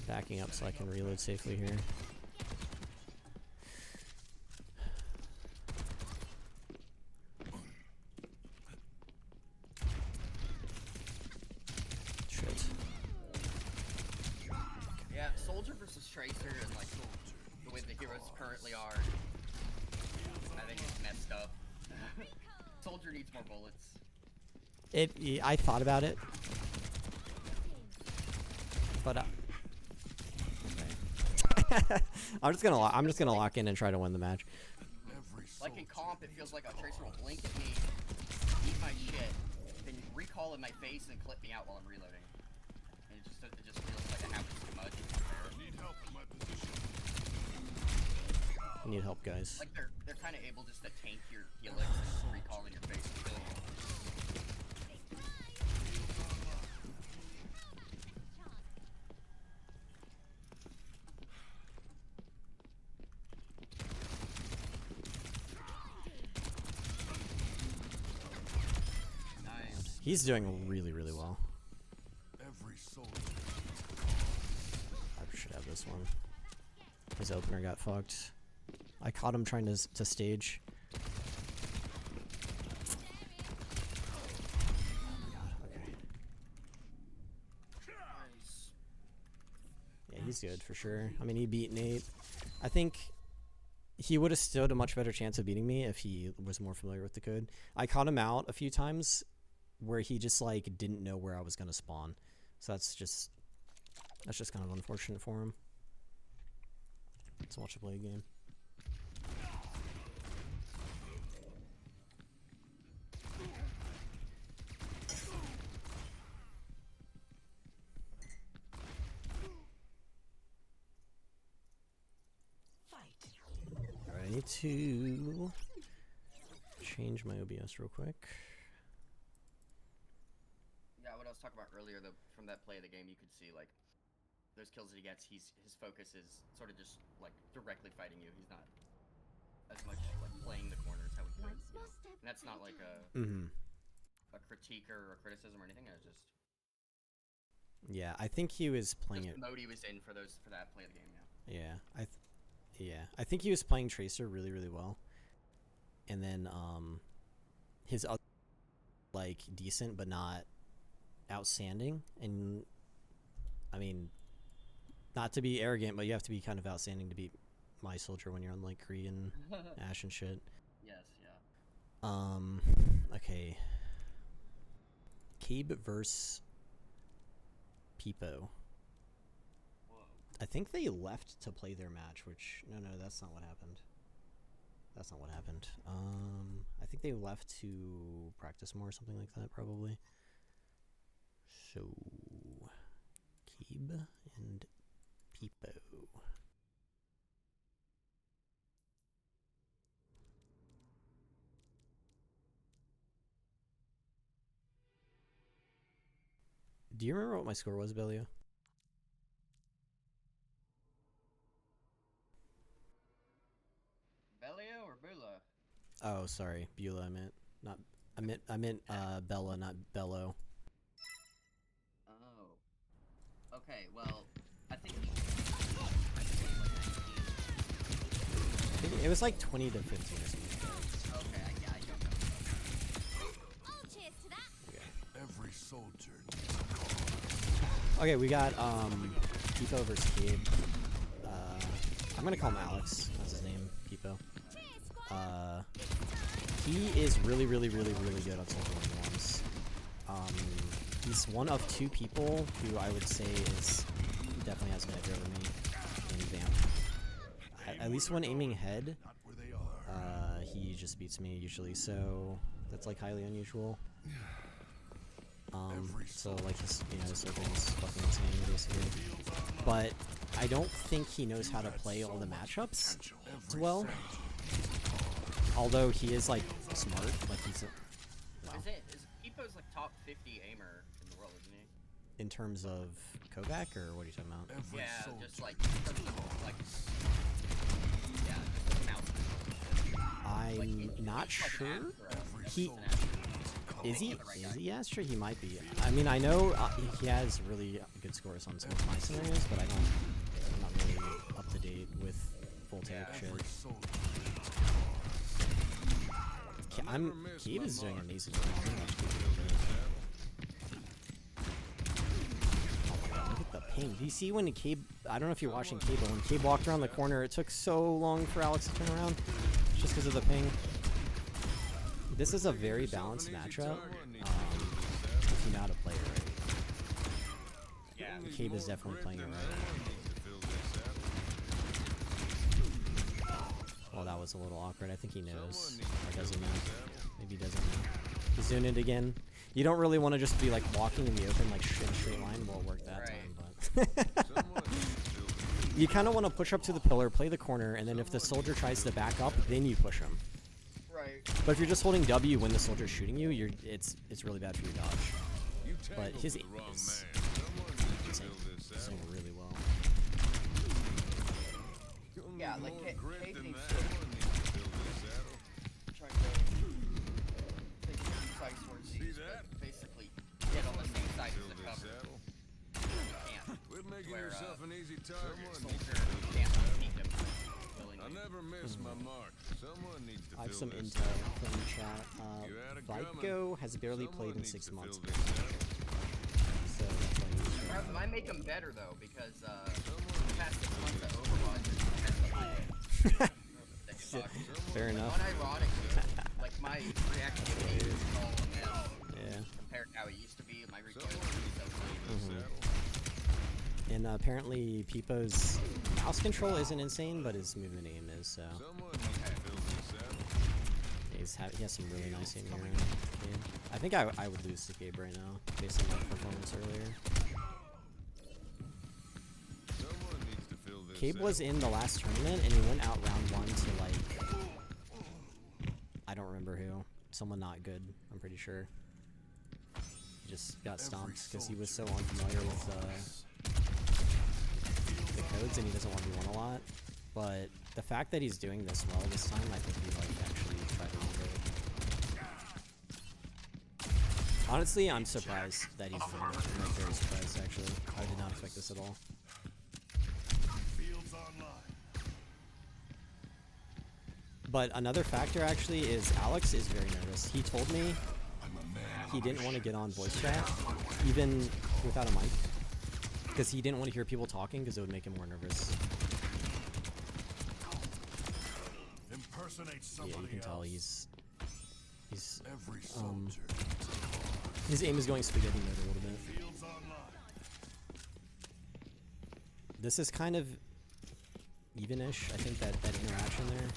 Backing up so I can reload safely here. Shit. Yeah, soldier versus tracer and like the way the heroes currently are, I think it's messed up. Soldier needs more bullets. I thought about it, but okay. I'm just gonna lock in and try to win the match. Every Like in soldier comp, it needs feels a like a tracer will cause. blink at me, eat my shit, then recall in my face and clip me out while I'm reloading. And it just feels like it happens too much. Need help in my position. I need help, guys. Like they're kind of able just to tank your helix and recall in your face and kill you. Nice. He's doing really, really well. Every soldier needs a cause. I should have this one. His opener got fucked. I caught him trying to stage. Oh my god, okay. Nice. Yeah, he's good for sure. I mean, he beat Nate. I think he would have stood a much better chance of beating me if he was more familiar with the code. I caught him out a few times where he just like didn't know where I was gonna spawn. So that's just kind of unfortunate for him. Let's watch a play game. need to change my OBS real quick. Yeah, what I was talking about earlier, from that play of the game, you could see like those kills that he gets. His focus is sort of just like directly fighting you. He's not as much like playing the corners how he could. One You small know? step And that's not at a like time. a critique or a criticism or anything. It's just Yeah, I think he was playing just it. the mode he was in for that play of the game. Yeah. Yeah, I think he was playing Tracer really, really well. And then his other like decent but not outstanding. And I mean, not to be arrogant, but you have to be kind of outstanding to beat my soldier when you're on like Kree and Ash and shit. Yes. Yeah. Okay. Cabe versus Peepo. Whoa. I think they left to play their match, which no, that's not what happened. That's not what happened. I think they left to practice more or something like that, probably. So, Cabe and Peepo. Do you remember what my score was, Bellio? Bellio or Bula? Oh, sorry, Beulah. I meant Bella, not Bello. Oh. Okay. Well, I think It was like 20 to 15 or something. okay. I don't know. Oh, cheers to that. Every soldier needs a cause. Okay, we got Peepo versus Cabe. I'm gonna call him Alex. That's his name, Peepo. Cheers, squad. He is really, really, really, really good at soldier ones. He's one of two people who I would say definitely has an edge over me in Vamp. At least when aiming head, Not where they are. he just beats me usually, so that's like highly unusual. So like his circle's fucking insane basically. But I don't think he knows how to play all the matchups as well. Although he is like smart, like he's a, wow. Is Peepo's like top 50 aimer in the world, isn't he? In terms of Kovac, or what are you talking about? Every Yeah, soldier just like, needs a cause. like, yeah, just the mouse. Like, I'm not he's like an sure. Astro. He He's an Astro. is he? the right Is guy. he Astra? He might be. I mean, I know he has really good scores on some of my scenarios, but I'm not really up to date with full take shit. Every soldier Cabe is doing amazing. Oh my god, look at the ping. Do you see when Cabe, I don't know if you're watching Cabe, but when Cabe walked around the corner, it took so long for Alex to turn around, just because of the ping. This is a very balanced matchup, if you know how to play it right. Yeah. Cabe is definitely playing it right. Well, that was a little awkward. I think he knows. Or does he know? Maybe he doesn't know. He's doing it again. You don't really want to just be like walking in the open like in a straight line. Well, it worked that time, but you kind of want to push up to the pillar, play the corner, and then if the soldier tries to back up, then you push him. Right. But if you're just holding W when the soldier's shooting you, it's really bad for your dodge. But his aim is insane. He's doing really well. Yeah, like Kay thinks trying to take two sides towards these, but basically get on the same side as the cover. Can't. Quit making Where, yourself an easy target. Soldier can't beat them willingly. I never miss my mark. Someone needs to I have fill some this intel out. from the chat. You had it coming. Vico has barely Someone played in needs 6 to fill months, this out. so that's why he's Might make them better though, because the past 6 months at Overwatch has been fair enough. Unironically, like my reactivity is all now Yeah. compared to how it used to be. My recoil Someone needs to fill this out. And apparently Peepo's mouse control isn't insane, but his movement aim is, so Someone needs to fill this out. he has some really nice aim here in the game. I think I would lose to Gabe right now, based on my performance earlier. Someone needs to fill this Cabe out. was in the last tournament, and he went out round 1 to like remember who. Someone not good, I'm pretty sure. He just got stomped because he was so unfamiliar with the codes and he doesn't want to be won a lot. But the fact that he's doing this well this time, I think he like actually tried to remember it. Honestly, I'm surprised that he's winning. I'm like very surprised actually. I did not expect this at all. Fields online. But another factor actually is Alex is very nervous. He told me he didn't want to get on voice chat, even without a mic, because he didn't want to hear people talking because it would make him more nervous. Impersonate somebody Yeah, you can tell else. he's Every soldier. his aim is going spaghetti mode a little bit. Fields online. This is kind of even-ish. I think that interaction there.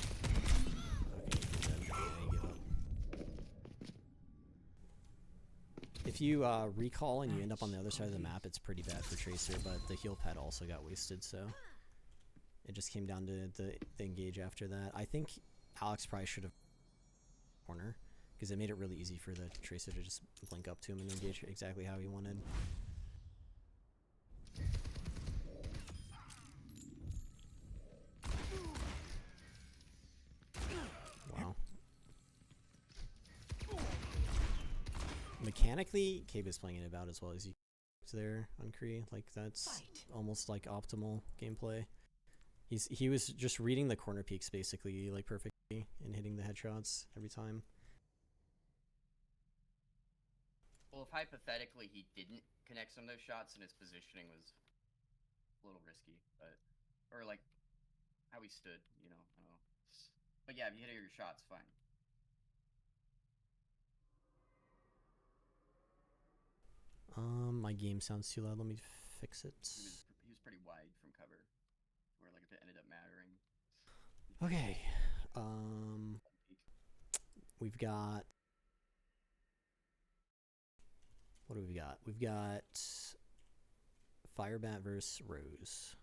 Okay, he's dead. Yeah, he gave up. If you recall and you end up on the other side of the map, it's pretty bad for Tracer, but the heal pad also got wasted, so it just came down to the engage after that. I think Alex probably should have corner, because it made it really easy for the Tracer to just blink up to him and engage exactly how he wanted. Wow. Mechanically, Cabe is playing it about as well as he there on Kree. Like that's almost like optimal gameplay. He was just reading the corner peaks basically like perfectly and hitting the headshots every time. Well, if hypothetically he didn't connect some of those shots and his positioning was a little risky, but or like how he stood, you know, I don't know. But yeah, if you hit your shots, fine. My game sounds too loud. Let me fix it. He was pretty wide from cover, where like if it ended up mattering. Okay. We've got. What do we got? We've got Firebat versus Rose.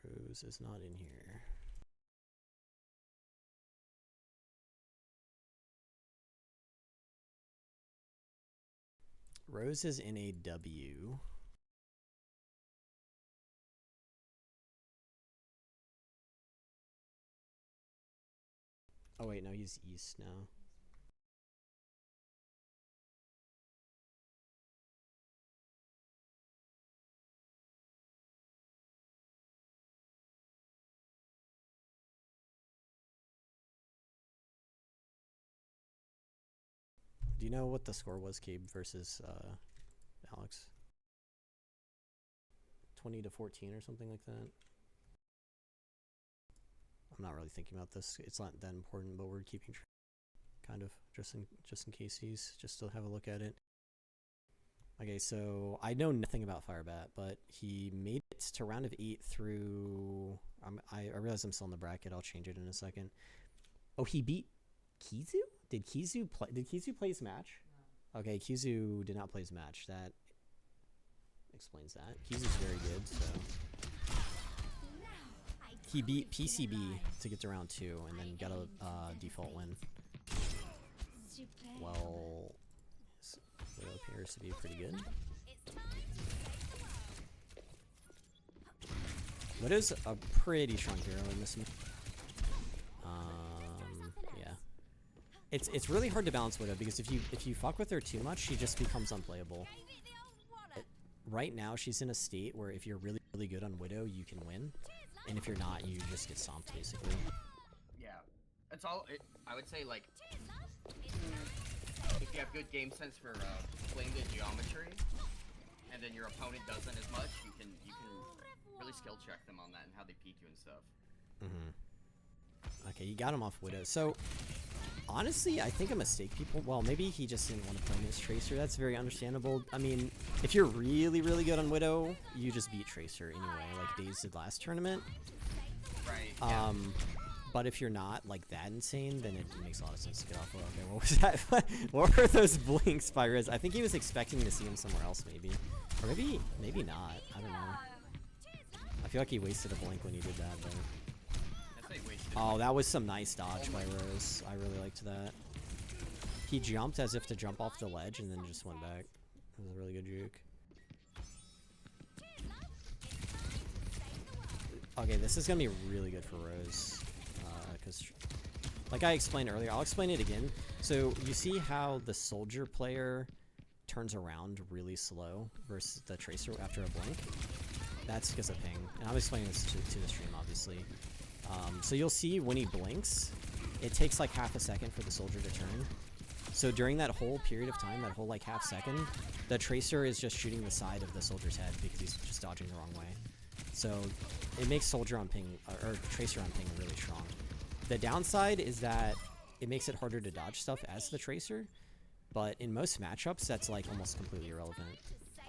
Rose is not in here. Rose is in a W. Oh wait, no, he's East now. Do you know what the score was, Cabe versus Alex? 20-14 or something like that. I'm not really thinking about this. It's not that important, but we're keeping track, kind of, just in case just to have a look at it. Okay, so I know nothing about Firebat, but he made it to round of 8 through. I realize I'm still in the bracket. I'll change it in a second. Oh, he beat Kizu? Did Kizu play his match? No. Okay, Kizu did not play his match. That explains that. Kizu's very good, so he beat PCB to get to round 2 and then got a default win. Well, it appears to be pretty good. Widow's a pretty strong hero in this one. Yeah. It's really hard to balance Widow because if you fuck with her too much, she just becomes unplayable. Right now, she's in a state where if you're really, really good on Widow, you can win. And if you're not, you just get stomped, basically. Yeah. That's all. I would say, like, if you have good game sense for playing the geometry, and then your opponent doesn't as much, you can really skill check them on that and how they peek you and stuff. Mm-hmm. Okay, you got him off Widow. So, honestly, I think a mistake people... Well, maybe he just didn't want to play against Tracer. That's very understandable. I mean, if you're really, really good on Widow, you just beat Tracer anyway, like Daze did last tournament. Right, yeah. But if you're not, like, that insane, then it makes a lot of sense to get off. Okay, what was that? What were those blinks by Riz? I think he was expecting to see him somewhere else, maybe. Or maybe not. I don't know. I feel like he wasted a blink when he did that, but... I'd say wasted Oh, that was some nice dodge by Rose. I really liked that. He jumped as if to jump off the ledge and then just went back. It was a really good juke. Okay, this is gonna be really good for Rose. Because, like I explained earlier, I'll explain it again. So, you see how the soldier player turns around really slow versus the tracer after a blink? That's because of ping. And I'm explaining this to the stream, obviously. So you'll see when he blinks, it takes like half a second for the soldier to turn. So during that whole period of time, that whole like half second, the tracer is just shooting the side of the soldier's head because he's just dodging the wrong way. So it makes soldier on ping, or tracer on ping really strong. The downside is that it makes it harder to dodge stuff as the tracer, but in most matchups, that's like almost completely irrelevant.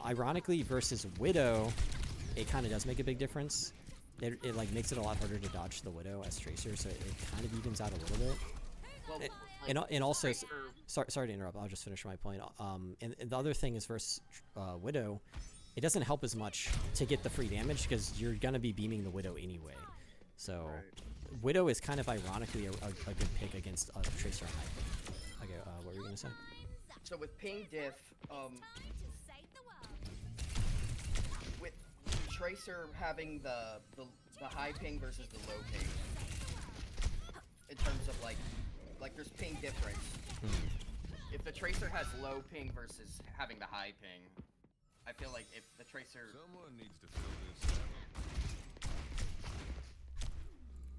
Ironically, versus Widow, it kind of does make a big difference. It like makes it a lot harder to dodge the Widow as tracer, so it kind of evens out a little bit. Well, And also, Tracer- sorry to interrupt. I'll just finish my point. And the other thing is versus Widow, it doesn't help as much to get the free damage because you're gonna be beaming the Widow anyway. So Widow is kind of ironically a good pick against Tracer on high. Okay, what were you gonna say? So with ping diff, with Tracer having the high ping versus the low ping, in terms of like there's ping difference. If the Tracer has low ping versus having the high ping, I feel like if the Tracer... Someone needs to fill this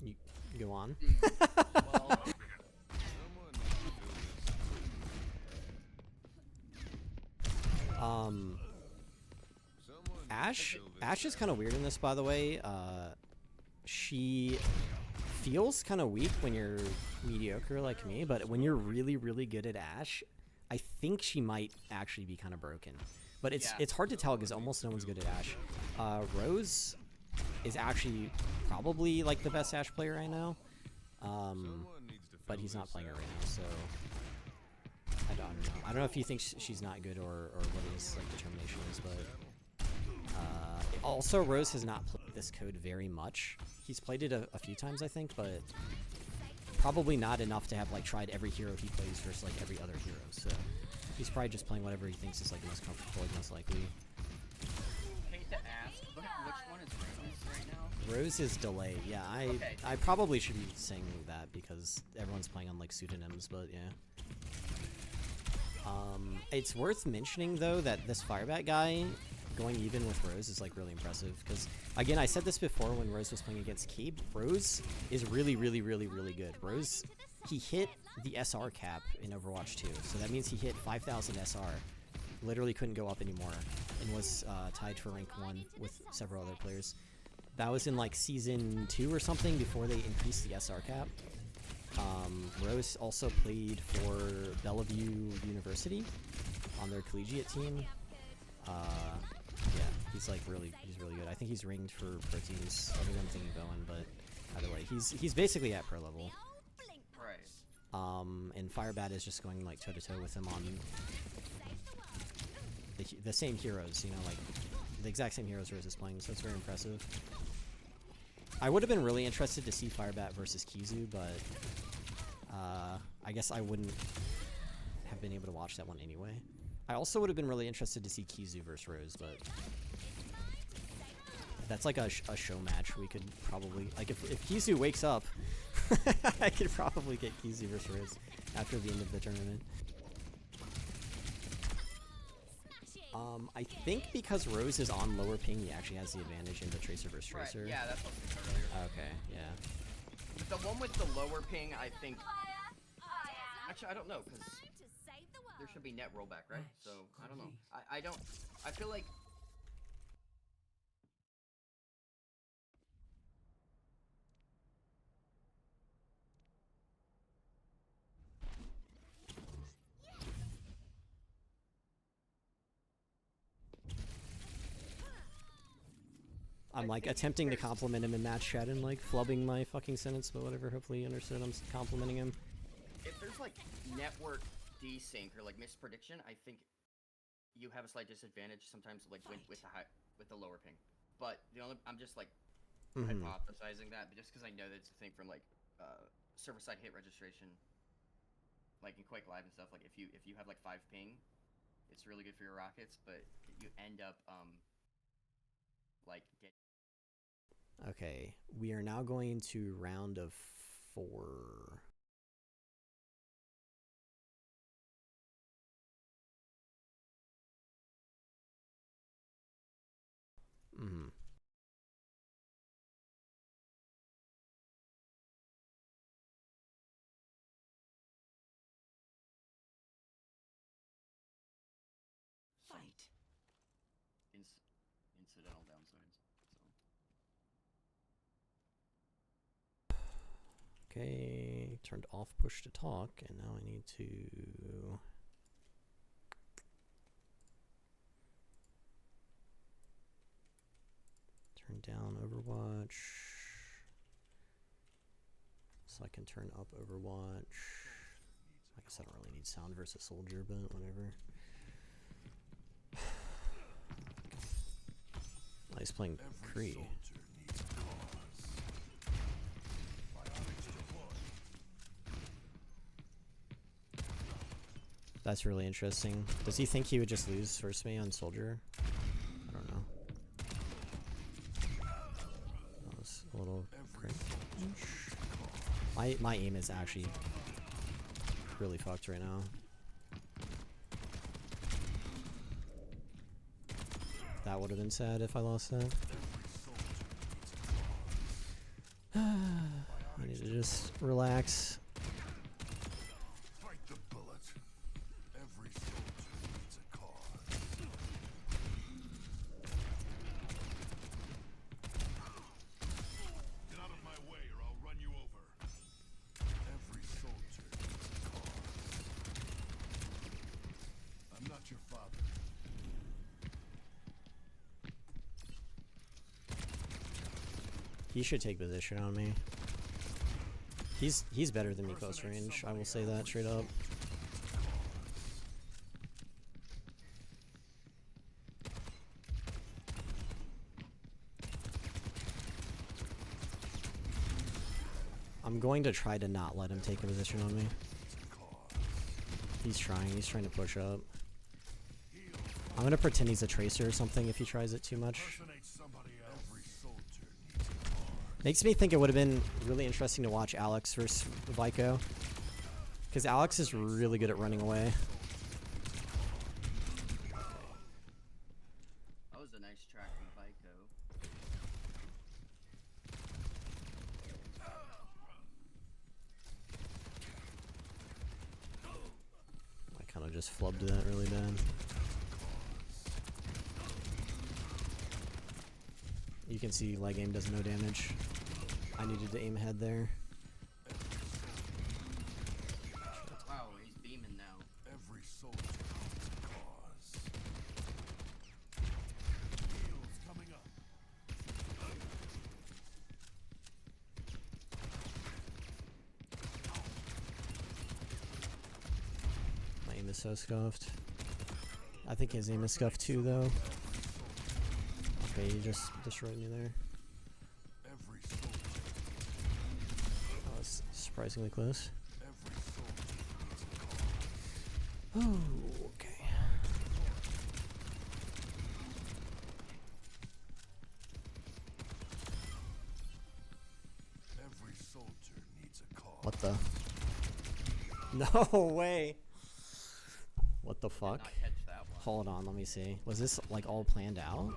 out. You go on. Well, Someone needs to fill this out. Someone Ashe fill this is kind of weird in this, by the way. She feels kind of weak when you're mediocre like me, but when you're really, really good at Ashe, I think she might actually be kind of broken. But it's hard to tell because almost no one's good at Ashe. Rose is actually probably like the best Ashe player right now, Someone needs to but fill he's not this playing her out. right now, so I don't know. I don't know if he thinks she's not good or what his like determination is, but also Rose has not played this code very much. He's played it a few times, I think, but probably not enough to have like tried every hero he plays versus like every other hero. So he's probably just playing whatever he thinks is like most comfortable, like most likely. hate to ask, but which one is Rose right now? Rose is delay. Yeah, Okay. I probably should be saying that because everyone's playing on like pseudonyms, but yeah. It's worth mentioning though that this Firebat guy going even with Rose is like really impressive because again, I said this before when Rose was playing against Cabe. Rose is really, really, really, really good. Rose, he hit the SR cap in Overwatch 2, so that means he hit 5,000 SR. Literally couldn't go up anymore and was tied for rank 1 with several other players. That was in like season 2 or something before they increased the SR cap. Rose also played for Bellevue University on their collegiate team. Yeah, he's really good. I think he's ringed for pro teams other than Thingy Bowen, but either way, he's basically at pro level. Right. And Firebat is just going like toe to toe with him on the same heroes, you know, like the exact same heroes Rose is playing, so it's very impressive. I would have been really interested to see Firebat versus Kizu, but I guess I wouldn't have been able to watch that one anyway. I also would have been really interested to see Kizu versus Rose, but that's like a show match. We could probably, like, if Kizu wakes up, I could probably get Kizu versus Rose after the end of the tournament. I think because Rose is on lower ping, he actually has the advantage in the Tracer versus Tracer. Right. Yeah, that's what we said earlier. Okay, yeah. The one with the lower ping, I think... Actually, I don't know, because there should be net rollback, right? So, I don't know. I don't... I feel like... I'm like attempting to compliment him in match chat and like flubbing my fucking sentence, but whatever. Hopefully he understood I'm complimenting him. If there's like network desync or like misprediction, I think you have a slight disadvantage sometimes, like with the lower ping. But the only I'm just like hypothesizing that, but just because I know that it's a thing from like server-side hit registration, like in Quake Live and stuff. Like if you have like 5 ping, it's really good for your rockets, but you end up like get. Okay, we are now going to round of 4. Mm. Fight. Incidental downsides. So. Okay, turned off push to talk, and now I need to turn down Overwatch so I can turn up Overwatch. I guess I don't really need sound versus soldier, but whatever. Oh, he's playing Kree. That's really interesting. Does he think he would just lose first me on soldier? I don't know. That was a little cringe. My aim is actually really fucked right now. That would have been sad if I lost that. I need to just relax. Fight the bullet. Every soldier needs a cause. Get out of my way or I'll run you over. Every soldier needs a cause. I'm not your father. He should take position on me. He's better than me close range. I will say that straight up. I'm going to try to not let him take a position on me. He's trying to push up. I'm gonna pretend he's a tracer or something if he tries it too much. Makes me think it would have been really interesting to watch Alex versus Vico, because Alex is really good at running away. That was a nice track from Vico. I kind of just flubbed that really bad. You can see leg aim does no damage. I needed to aim ahead there. Wow, he's beaming now. Every soldier needs a cause. Heals coming up. My aim is so scuffed. I think his aim is scuffed too, though. Okay, he just destroyed me there. Every soldier. That was surprisingly close. Every soldier needs a cause. Oh, okay. Every soldier needs a cause. What the? No way! What the fuck? Did not catch that one. Hold on, let me see. Was this like all planned out?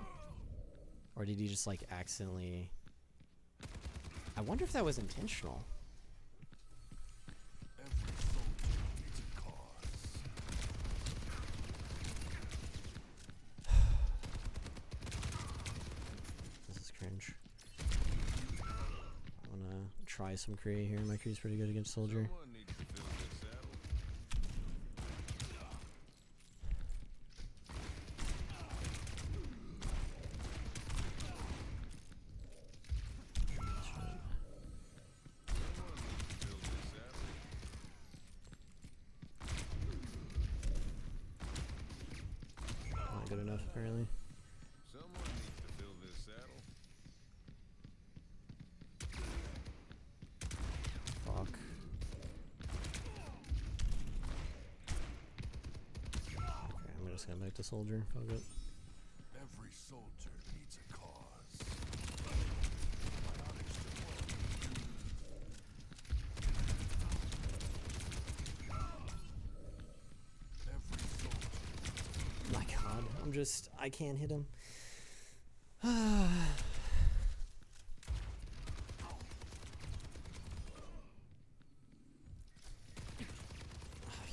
Or did he just like accidentally... I wonder if that was intentional. Every soldier needs a cause. This is cringe. I wanna try some Kree here. My Kree's pretty good against soldier. Someone needs to fill this saddle. Not good enough apparently. Someone needs to fill this saddle. just going back to soldier. Fuck it. Every soldier needs a cause. Every soldier. My god, I can't hit him.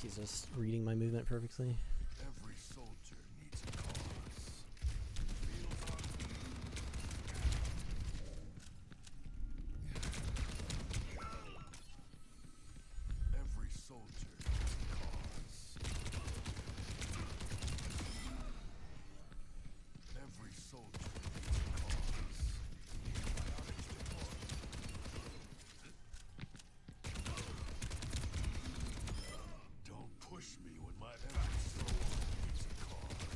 He's just reading my movement perfectly. Every soldier needs a cause. Fields are every soldier needs a cause. Every soldier needs a cause. Biotics deployed. Don't push me when my every soul needs a cause.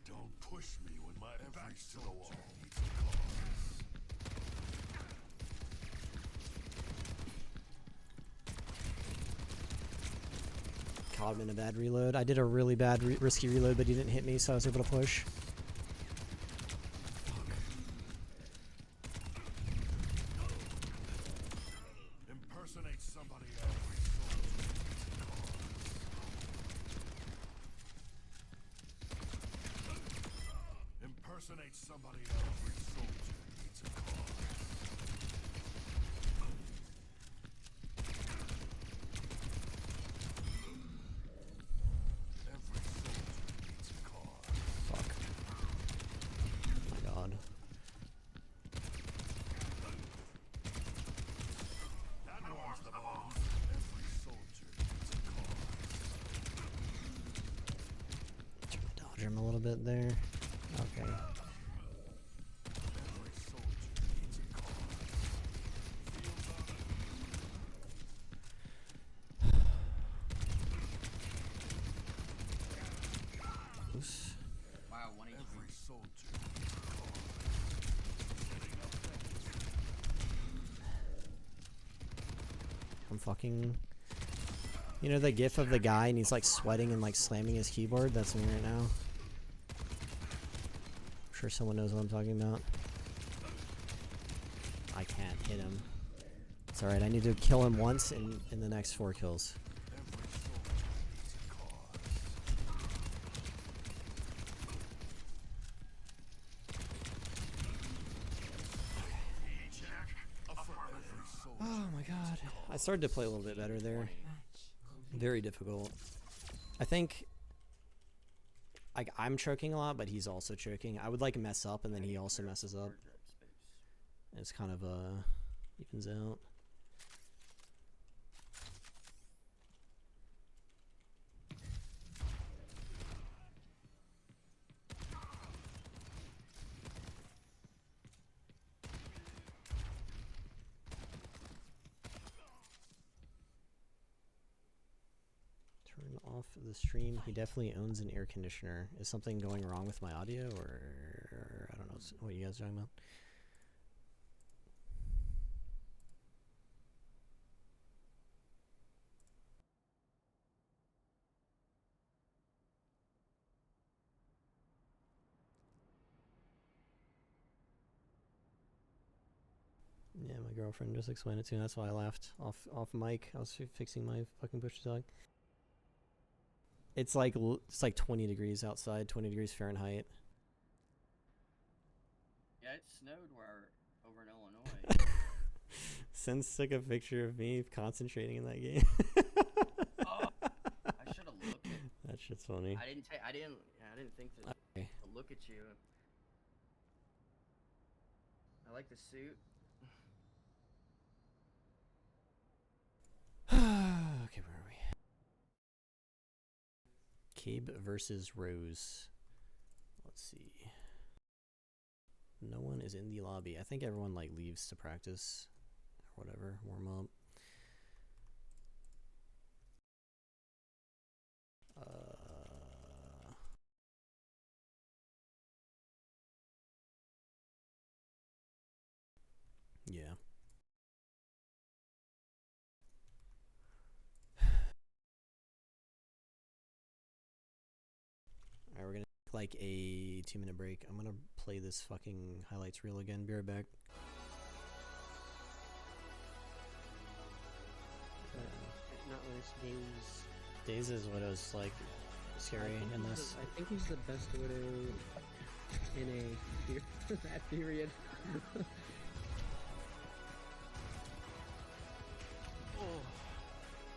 Don't push me when my every soldier needs a cause. Caught him in a bad reload. I did a really bad risky reload, but he didn't hit me, so I was able to push. Impersonate somebody every soldier needs a cause. Impersonate somebody every soldier needs a cause. Every soldier needs a cause. Fuck. My god. That warms the bones. Every soldier needs a cause. Try to dodge him a little bit there. Okay. Every soldier needs a cause. Fields are Oops. Wow, 1 HP. every soldier needs a cause. I'm fucking... You know the gif of the guy and he's like sweating and like slamming his keyboard? That's me right now. I'm sure someone knows what I'm talking about. I can't hit him. It's alright, I need to kill him once in the next 4 kills. Every soldier needs a cause. Every soldier. Oh my god. I started to play a little bit better there. Very difficult. I think I'm choking a lot, but he's also choking. I would like mess up and then he also messes up. It's kind of evens out. Turn off the stream. He definitely owns an air conditioner. Is something going wrong with my audio, or I don't know what you guys are talking about? Yeah, my girlfriend just explained it to me. That's why I laughed off mic. I was fixing my fucking push to talk. It's like 20 degrees outside, 20 degrees Fahrenheit. Yeah, it snowed where over in Illinois. Sens took a picture of me concentrating in that game. Oh, I should have looked at. That shit's funny. I didn't think to, Okay. to look at you. I like the suit. Okay, where are we? Cabe versus Rose. Let's see. No one is in the lobby. I think everyone like leaves to practice or whatever, warm up. Yeah. like a 2-minute break. I'm gonna play this fucking highlights reel again. Be right back. Not less days. Days is Widow's like scary in this. I think he's the best Widow in that period.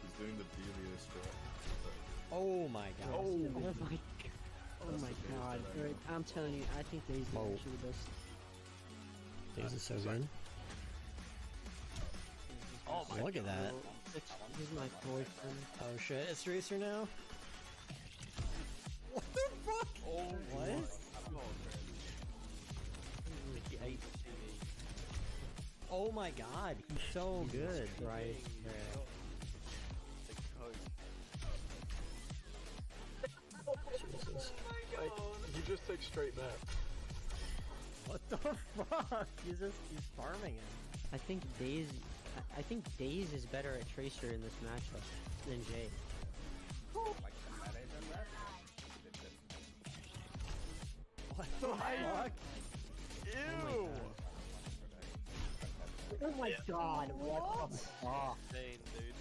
He's doing the Delia strat. Oh my god. Oh my god. Right, I'm telling you, I think Days is actually the best. Days is so good. Oh my Look at that. He's my boyfriend. Oh shit, it's Tracer now? What the fuck? Oh, What? Oh my god, he's so good, right? Jesus. He just takes straight back. What the fuck? He's farming him. I think Days is better at Tracer in this matchup than Jay. Like the meta is What the fuck? Ew! Oh my god, what the fuck? Insane, dude.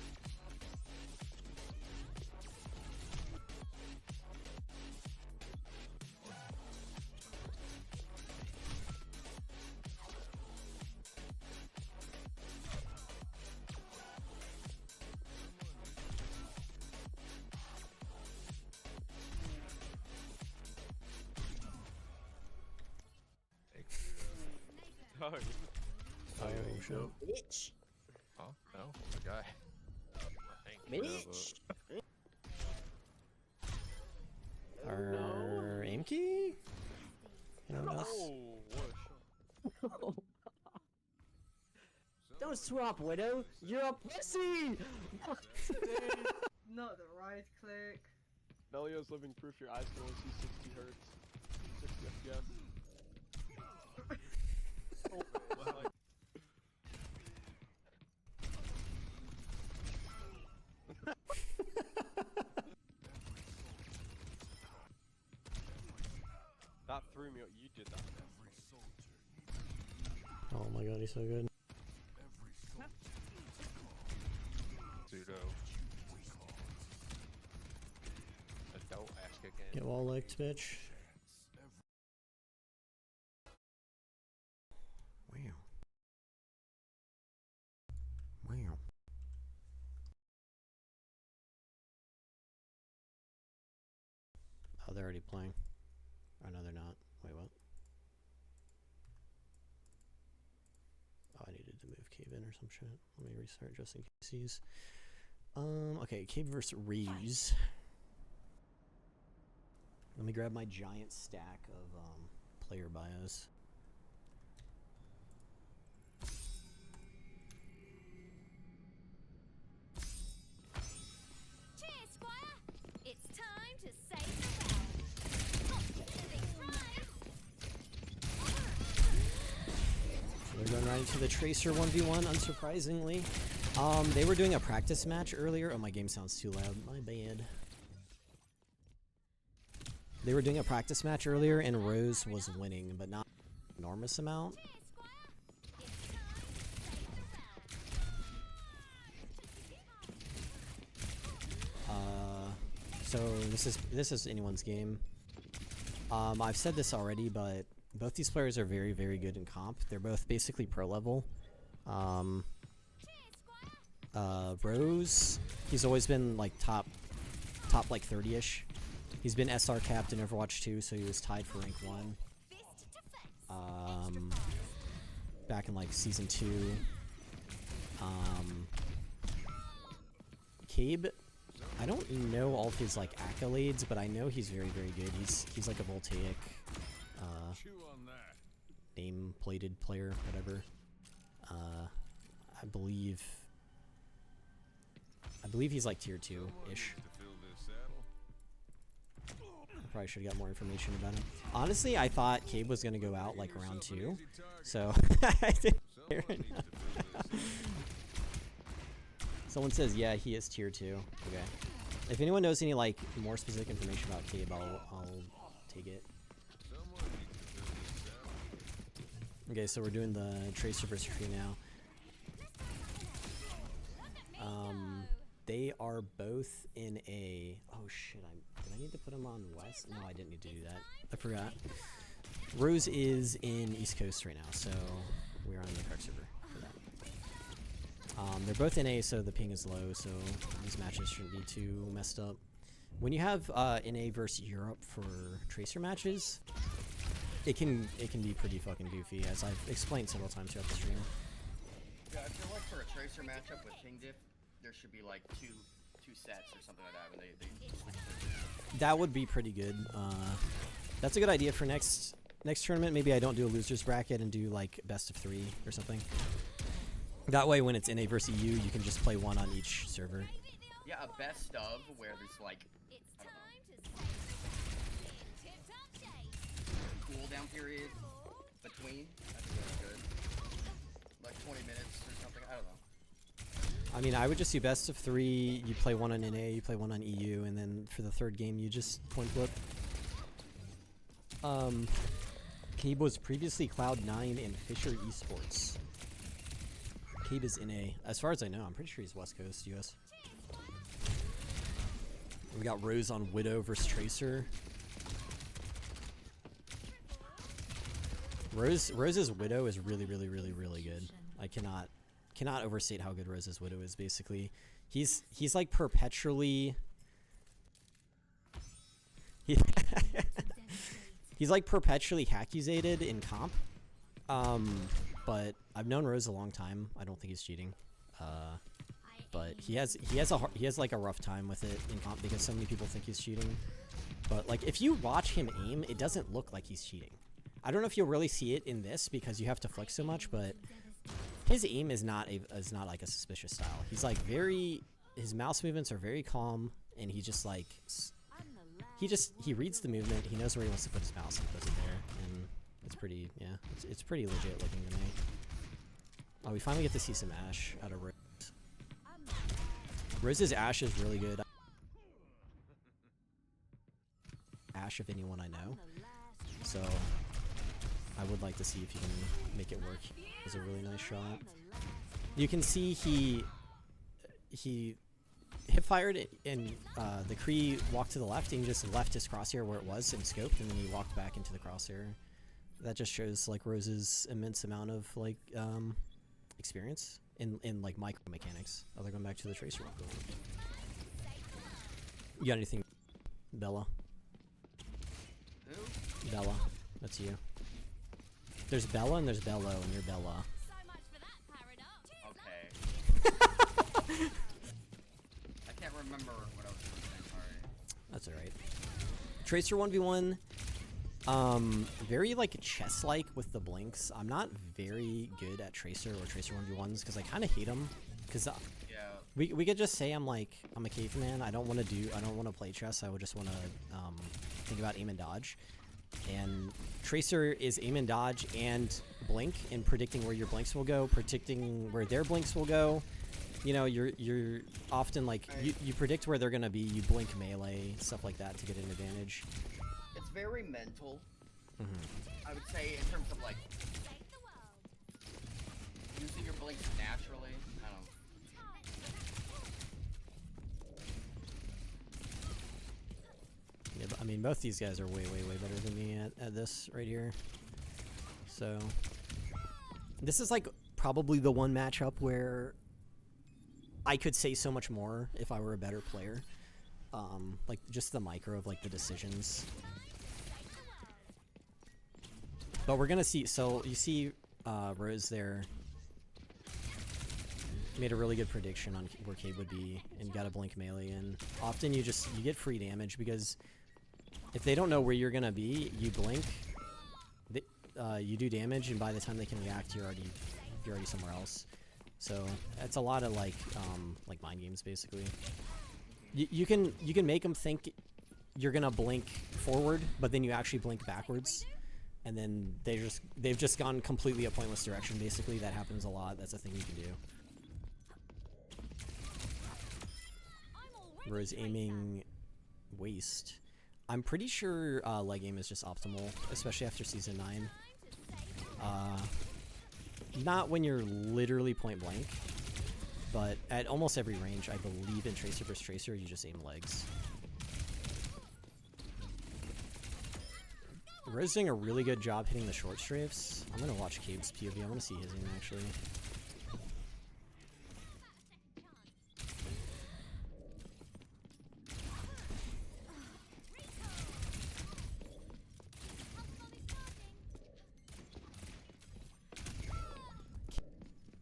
Oh, Oh shit. Bitch! huh? No, the guy. Bitch! Our aim key? Anyone else? Oh, what? Don't swap, Widow! You're a pussy! Not the right click. Melio's living proof your eyes can only see 60 hertz. 60 FPS. That threw me. You did that. Oh my god, he's so good. Pseudo. Don't ask again. Get wall licked, bitch. Wow. Wow. Oh, they're already playing. Oh, no, they're not. Wait, what? Oh, I needed to move Cave in or some shit. Let me restart just in case he's... okay, Cave versus Reeves. Let me grab my giant stack of, player bios. Cheers, Squire! It's time to save the world. They're going right into the Tracer 1v1, unsurprisingly. They were doing a practice match earlier. Oh, my game sounds too loud. My bad. They were doing a practice match earlier, and Rose was winning, but not an enormous amount. So this is anyone's game. I've said this already, but both these players are very, very good in comp. They're both basically pro level. Rose, he's always been like top like 30-ish. He's been SR capped in Overwatch 2, so he was tied for rank 1. Back in like season 2. Cabe, I don't know all of his like accolades, but I know he's very, very good. He's like a Voltaic Chew on that. name plated player, whatever. I believe he's like tier 2-ish. To fill this saddle. I probably should have got more information about him. Honestly, I thought Cabe was gonna go out like round 2, so I didn't hear it. Someone needs to fill this. Someone says, yeah, he is tier 2. Okay. If anyone knows any like more specific information about Cabe, I'll take it. Someone needs to fill this out. Okay, so we're doing the Tracer versus Tree now. They are both in a. Oh shit! Did I need to put them on West? No, I didn't need to do that. I forgot. Rose is in East Coast right now, so we're on the correct server for that. They're both in A, so the ping is low, so these matches shouldn't be too messed up. When you have NA versus Europe for Tracer matches, it can be pretty fucking goofy, as I've explained several times throughout the stream. Yeah, I feel like for a Tracer matchup with King Diff, there should be like two sets or something like that when they switch servers. That would be pretty good. That's a good idea for next tournament. Maybe I don't do a losers bracket and do like best of 3 or something. That way, when it's NA versus EU, you can just play one on each server. Yeah, a best of where there's like, I don't know, cooldown period between. I think that's good. Like 20 minutes or something. I don't know. I mean, I would just do best of 3. You play one on NA, you play one on EU, and then for the third game, you just point flip. Cabe was previously Cloud9 and Fisher Esports. Cabe is NA. As far as I know, I'm pretty sure he's West Coast, US. We got Rose on Widow versus Tracer. Rose's Widow is really good. I cannot overstate how good Rose's Widow is. Basically, he's like perpetually. He's like perpetually accusated in comp. But I've known Rose a long time. I don't think he's cheating. But he has like a rough time with it in comp because so many people think he's cheating. But like if you watch him aim, it doesn't look like he's cheating. I don't know if you'll really see it in this because you have to flex so much, but his aim is not like a suspicious style. He's like his mouse movements are very calm, and he just like he reads the movement. He knows where he wants to put his mouse and puts it there, and it's pretty it's pretty legit looking to me. Oh, we finally get to see some Ashe out of Rose. Rose's Ashe is really good. Ashe of anyone I know, so I would like to see if he can make it work. It's a really nice shot. You can see he hip fired it, and the Kree walked to the left, and he just left his crosshair where it was and scoped, and then he walked back into the crosshair. That just shows like Rose's immense amount of like experience in like micro mechanics. Oh, they're going back to the Tracer. You got anything, Bella? Who? Bella, that's you. There's Bella and there's Bello, and you're Bella. Okay. I can't remember what I was saying, sorry. That's alright. Tracer 1v1. Very like chess-like with the blinks. I'm not very good at Tracer or Tracer 1v1s because I kind of hate them. Because Yeah. we could just say I'm a caveman. I don't want to play chess. I would just want to think about aim and dodge. And Tracer is aim and dodge and blink, and predicting where your blinks will go, predicting where their blinks will go. You know, you're often like you predict where they're gonna be. You blink melee, stuff like that to get an advantage. It's very mental. Mm-hmm. I would say in terms of like using your blinks naturally. I don't know. Yeah, but, I mean, both these guys are way better than me at this right here. So this is like probably the one matchup where I could say so much more if I were a better player. Like just the micro of like the decisions. But we're gonna see. So you see, Rose there made a really good prediction on where Cabe would be, and got a blink melee. And often you get free damage because if they don't know where you're gonna be, you blink, you do damage, and by the time they can react, you're already somewhere else. So it's a lot of like mind games basically. You can make them think you're gonna blink forward, but then you actually blink backwards, and then they've just gone completely a pointless direction. Basically, that happens a lot. That's a thing you can do. Rose aiming waist. I'm pretty sure leg game is just optimal, especially after season 9. Not when you're literally point blank, but at almost every range, I believe in Tracer vs Tracer, you just aim legs. Rose doing a really good job hitting the short strafes. I'm gonna watch Cabe's POV. I want to see his aim actually.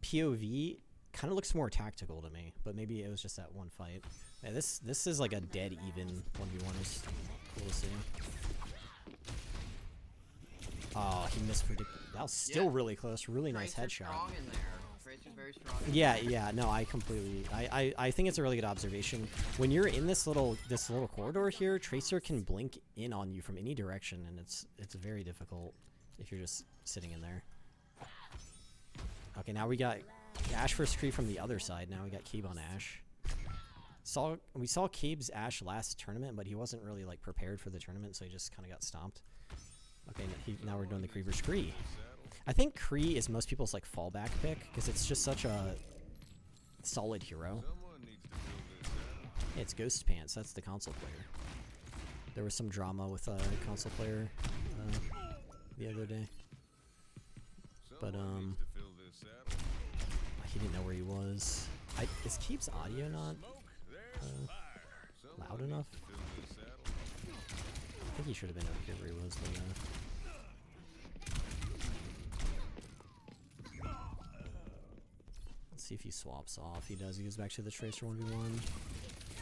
POV kind of looks more tactical to me, but maybe it was just that one fight. Yeah, this is like a dead even 1v1. Is cool to see. Oh, he missed that was still really close. Really nice Tracer's headshot. strong in there. Tracer's very strong. Yeah, no, I completely. I think it's a really good observation. When you're in this little corridor here, Tracer can blink in on you from any direction, and it's very difficult if you're just sitting in there. Okay, now we got Ashe vs Kree from the other side. Now we got Cabe on Ashe. We saw Cabe's Ashe last tournament, but he wasn't really like prepared for the tournament, so he just kind of got stomped. Okay, now we're doing the Kree vs Kree. I think Kree is most people's like fallback pick because it's just such a solid hero. Yeah, it's Ghost Pants. That's the console player. There was some drama with a console player the other day, but he didn't know where he was. Is Cabe's audio not loud enough? I think he should have been okay where he was, but let's see if he swaps off. He does. He goes back to the Tracer 1v1.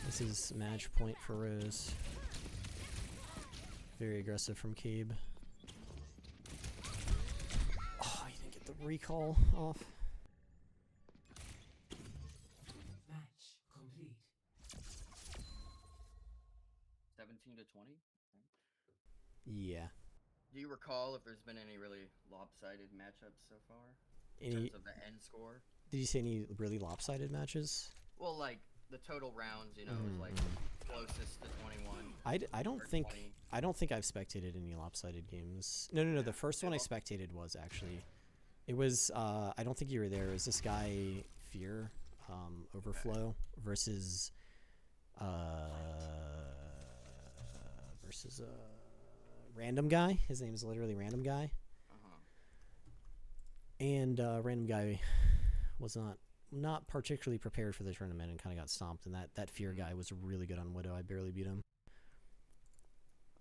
This is match point for Rose. Very aggressive from Cabe. Oh, he didn't get the recall off. Match complete. 17 to 20. Yeah. Do you recall if there's been any really lopsided matchups so far? In Any? terms of the end score? Did you see any really lopsided matches? Well, like the total rounds, you know, is like closest to 21. I don't or think 20. I don't think I've spectated any lopsided games. No. The first one I spectated was actually, it was I don't think you were there. It was this guy Fear, Overflow versus random guy. His name is literally Random Guy. And Random Guy was not particularly prepared for the tournament and kind of got stomped. And that Fear guy was really good on Widow. I barely beat him.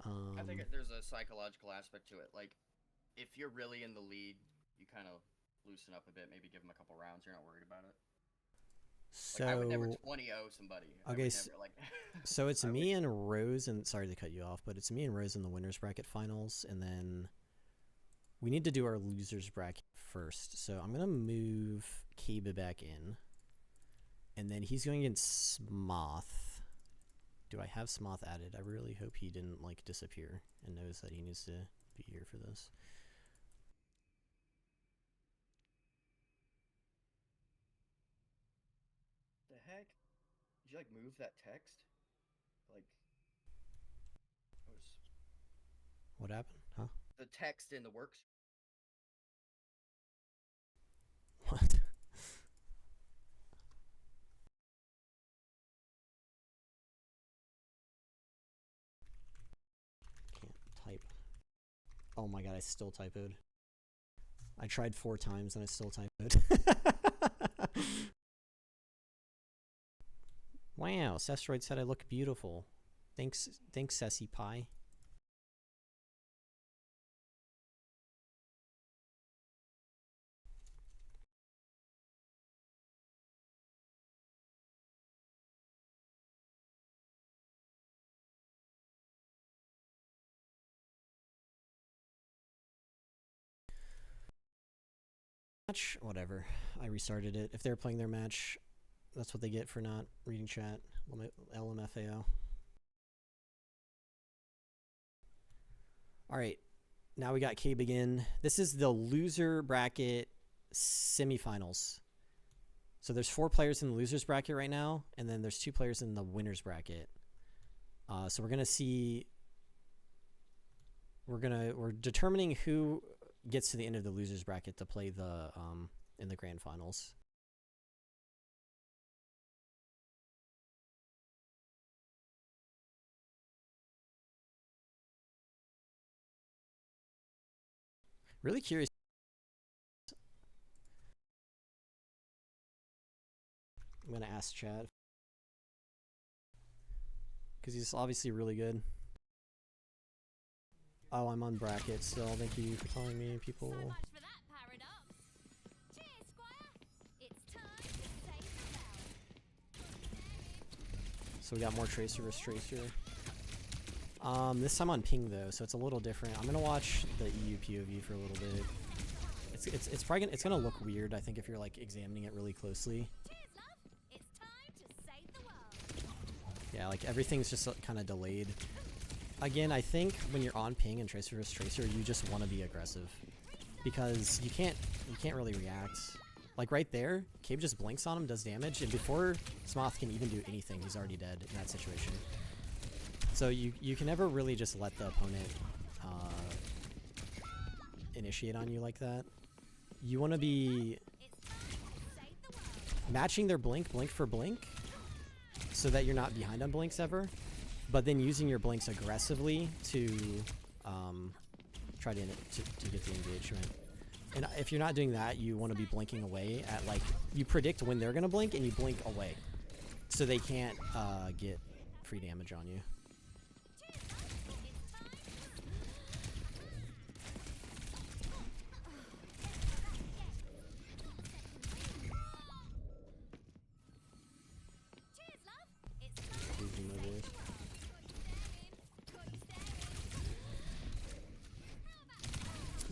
I think there's a psychological aspect to it. Like, if you're really in the lead, you kind of loosen up a bit. Maybe give them a couple rounds. You're not worried about it. So Like, I would never 20-0 somebody. Okay, so it's me would... and Rose, and sorry to cut you off, but it's me and Rose in the winners bracket finals, and then we need to do our losers bracket first. So I'm gonna move Cabe back in, and then he's going against Smoth. Do I have Smoth added? I really hope he didn't like disappear and knows that he needs to be here for this. The heck? Did you like move that text? Like, What happened? Huh? the text in the works. What? Can't type. Oh my god, I still typoed. I tried 4 times and I still typoed. Wow, Sestroid said I look beautiful. Thanks, Sassy Pie. Match, whatever. I restarted it. If they're playing their match, that's what they get for not reading chat. LMFAO. Alright, now we got Cabe again. This is the loser bracket semifinals. So there's 4 players in the losers bracket right now, and then there's 2 players in the winners bracket. So we're going to see we're determining who gets to the end of the losers bracket to play the in the grand finals. Really curious. I'm gonna ask Chad because he's obviously really good. Oh, I'm on bracket still. Thank you for telling me, people. So much for that paradox. Cheers, Squire. It's time to save the realm. So we got more Tracer vs Tracer. This time on ping though, so it's a little different. I'm gonna watch the EU POV for a little bit. It's probably gonna, it's gonna look weird, I think, if you're like examining it really closely. Cheers, love. It's time to save the world. Yeah, like everything's just kind of delayed. Again, I think when you're on ping and Tracer vs Tracer, you just want to be aggressive because you can't really react. Like right there, Cabe just blinks on him, does damage, and before Smoth can even do anything, he's already dead in that situation. So you can never really just let the opponent initiate on you like that. You want to be matching their blink for blink so that you're not behind on blinks ever, but then using your blinks aggressively to try to get the engagement. And if you're not doing that, you want to be blinking away at, like, you predict when they're going to blink and you blink away so they can't get free damage on you.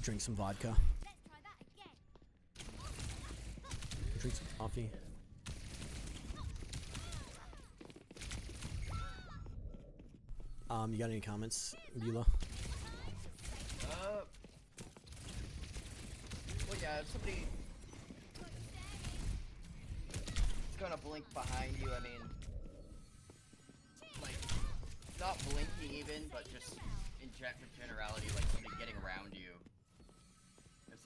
Drink some vodka. Drink some coffee. You got any comments, Beulah? Well, yeah, if somebody is gonna blink behind you, I mean, like, not blinking even, but just in generality, like somebody getting around you.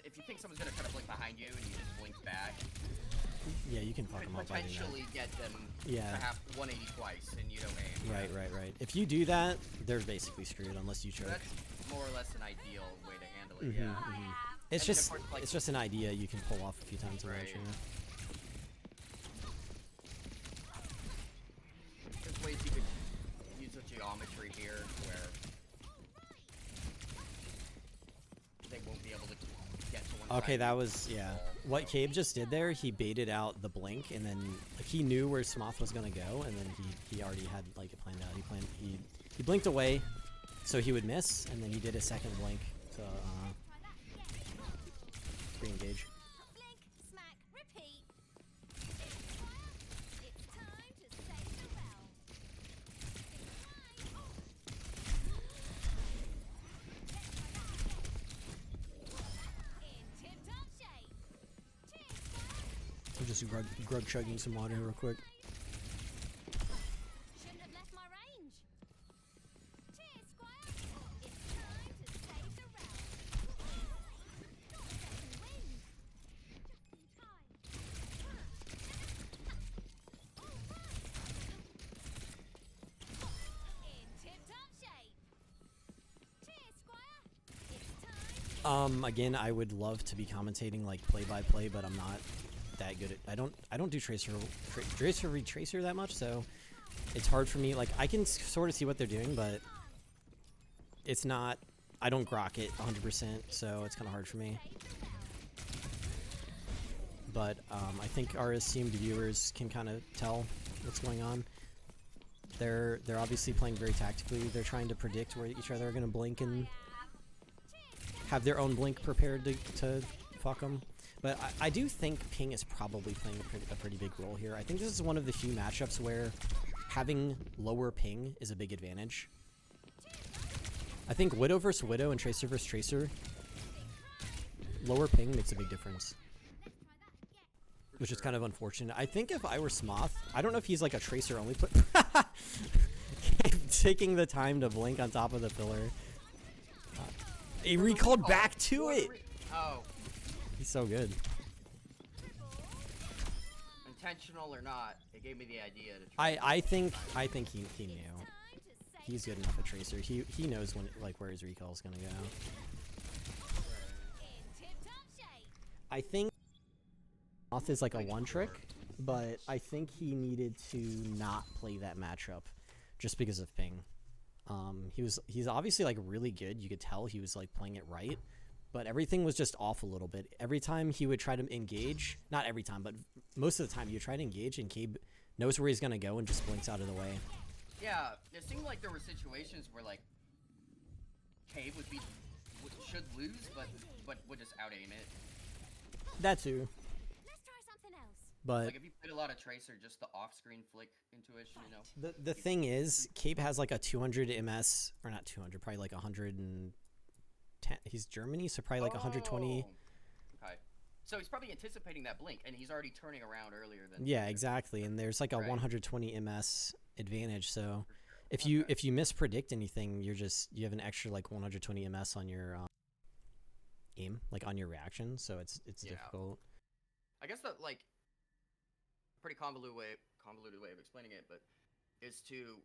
If you think someone's gonna try to blink behind you and you just blink back, yeah, you can fuck them up by doing that. Potentially get them Yeah. to have 180 twice and you don't aim. Right. If you do that, they're basically screwed unless you choke. So that's more or less an ideal way to handle it, yeah. It's I mean, just of course, like, it's just an idea you can pull off a few times in a match, you know? There's ways you could use the geometry here where they won't be able to get to one Okay, side. that was, yeah. What Cabe just did there, he baited out the blink, and then like, he knew where Smoth was gonna go, and then he already had like it planned out. He blinked away, so he would miss, and then he did a second blink to re-engage. Blink, smack, repeat. It's time to save the realm. In tip-top shape. Cheers, Squire. I'm just grug chugging some water real quick. Shouldn't have left my range. Cheers, Squire. It's time to save the realm. Not second wind. Just in time. In tip-top shape. Cheers, Squire. It's time. Again, I would love to be commentating like play-by-play, but I'm not that good at. I don't do Tracer retracer that much, so it's hard for me. Like I can sort of see what they're doing, but it's not. I don't grok it 100%, so it's kind of hard for me. But I think our esteemed viewers can kind of tell what's going on. They're obviously playing very tactically. They're trying to predict where each other are going to blink and have their own blink prepared to fuck them. But I do think ping is probably playing a pretty big role here. I think this is one of the few matchups where having lower ping is a big advantage. I think Widow versus Widow and Tracer versus Tracer, lower ping makes a big difference. Which is kind of unfortunate. I think if I were Smoth, I don't know if he's like a Tracer only taking the time to blink on top of the pillar. He For the recalled recall. back to For the it. Oh, He's so good. intentional or not, it gave me the idea to try. I think he knew. Time to save He's good enough at Tracer. He knows when where his recall's gonna go. in tip-top shape. I think Moth is like a one trick, but I think he needed to not play that matchup just because of ping. He's obviously like really good. You could tell he was like playing it right, but everything was just off a little bit. Every time he would try to engage, not every time, but most of the time you try to engage and Cabe knows where he's gonna go and just blinks out of the way. Yeah, it seemed like there were situations where like Cave should lose, but would just out aim it. That too, Let's try something else. but Like if you played a lot of Tracer, just the off-screen flick intuition, you know. the thing is, Cabe has like a 200 MS, or not 200, probably like 110. He's Germany, so probably like 120. Okay. So he's probably anticipating that blink, and he's already turning around earlier than. Yeah, exactly. And there's like a Right. 120 MS advantage. So if you mispredict anything, you have an extra like 120 MS on your aim, like on your reaction. So it's Yeah. difficult. I guess that like pretty convoluted way of explaining it, but is to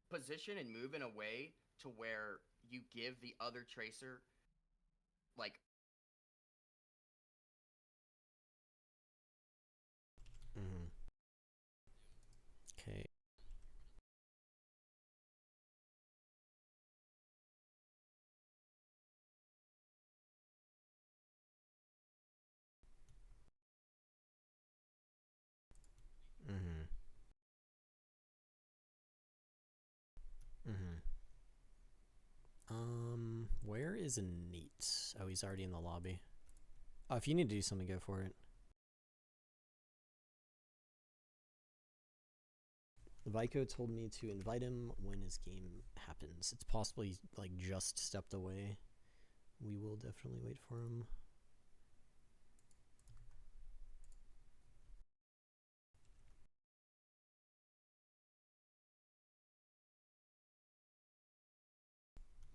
position and move in a way to where you give the other Tracer like Okay. Where is Nate? Oh, he's already in the lobby. Oh, if you need to do something, go for it. Vico told me to invite him when his game happens. It's possible he's like just stepped away. We will definitely wait for him.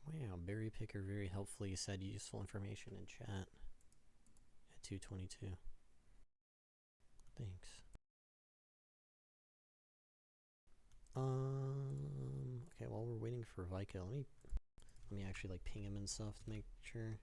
Wow, Berry Picker very helpfully said useful information in chat at 2:22. Thanks. Okay, while we're waiting for Vico, let me actually like ping him and stuff to make sure.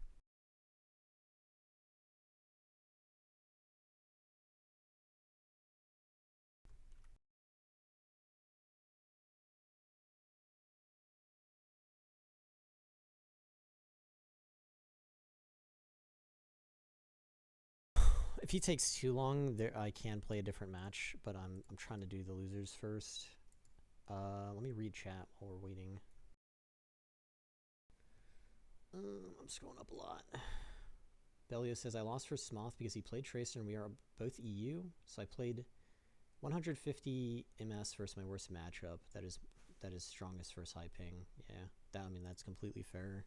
If he takes too long, I can play a different match, but I'm trying to do the losers first. Let me read chat while we're waiting. I'm scrolling up a lot. Belio says, I lost for Smoth because he played Tracer and we are both EU, so I played 150 MS versus my worst matchup. That is strongest versus high ping. Yeah, I mean that's completely fair.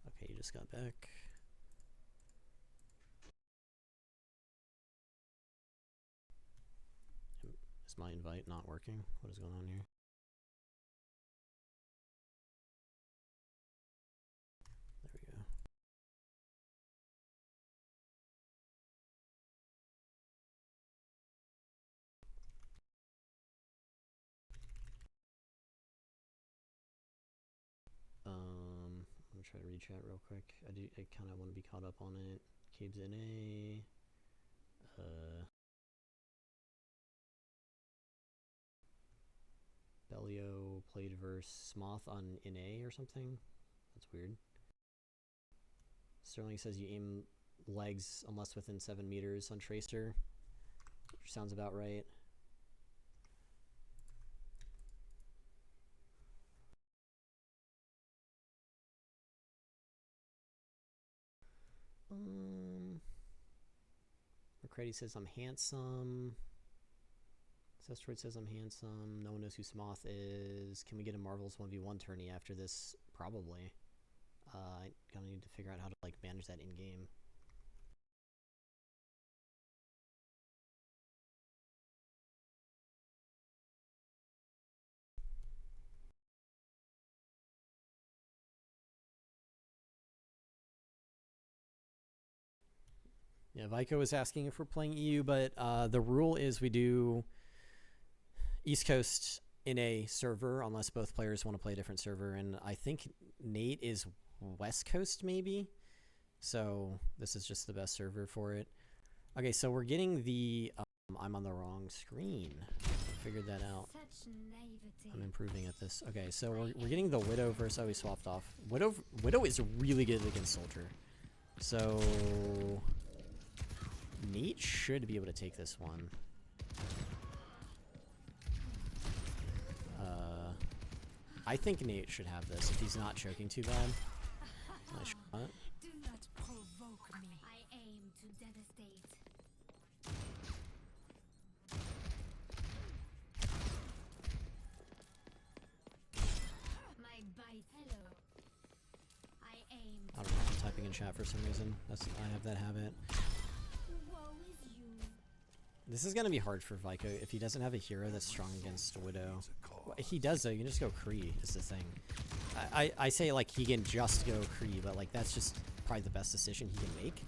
Okay, you just got back. Is my invite not working? What is going on here? There we go. I'm gonna try to read chat real quick. I kind of want to be caught up on it. Cabe's in A. Belio played versus Smoth on in A or something. That's weird. Sterling says you aim legs unless within 7 meters on Tracer, which sounds about right. McCready says I'm handsome. Cestroid says I'm handsome. No one knows who Smoth is. Can we get a Marvel's 1v1 tourney after this? Probably. I'm gonna need to figure out how to like manage that in game. Yeah, Vico was asking if we're playing EU, but the rule is we do East Coast in a server unless both players want to play a different server, and I think Nate is West Coast maybe, so this is just the best server for it. Okay, so we're getting the I'm on the wrong screen. I figured that out. Such naivety. I'm improving at this. Okay, so we're getting the Widow versus, oh, we swapped off. Widow is really good against Soldier. So Nate should be able to take this one. I think Nate should have this if he's not choking too bad. Nice shot. Do not provoke me. I aim to devastate. My bite. Hello. I aim to I don't know, I'm typing in chat for some reason. I have that habit. woe is you. This is gonna be hard for Vico if he doesn't have a hero that's strong against Widow. Well, he does though, you can just go Kree is the thing. I say like he can just go Kree, but like that's just probably the best decision he can make.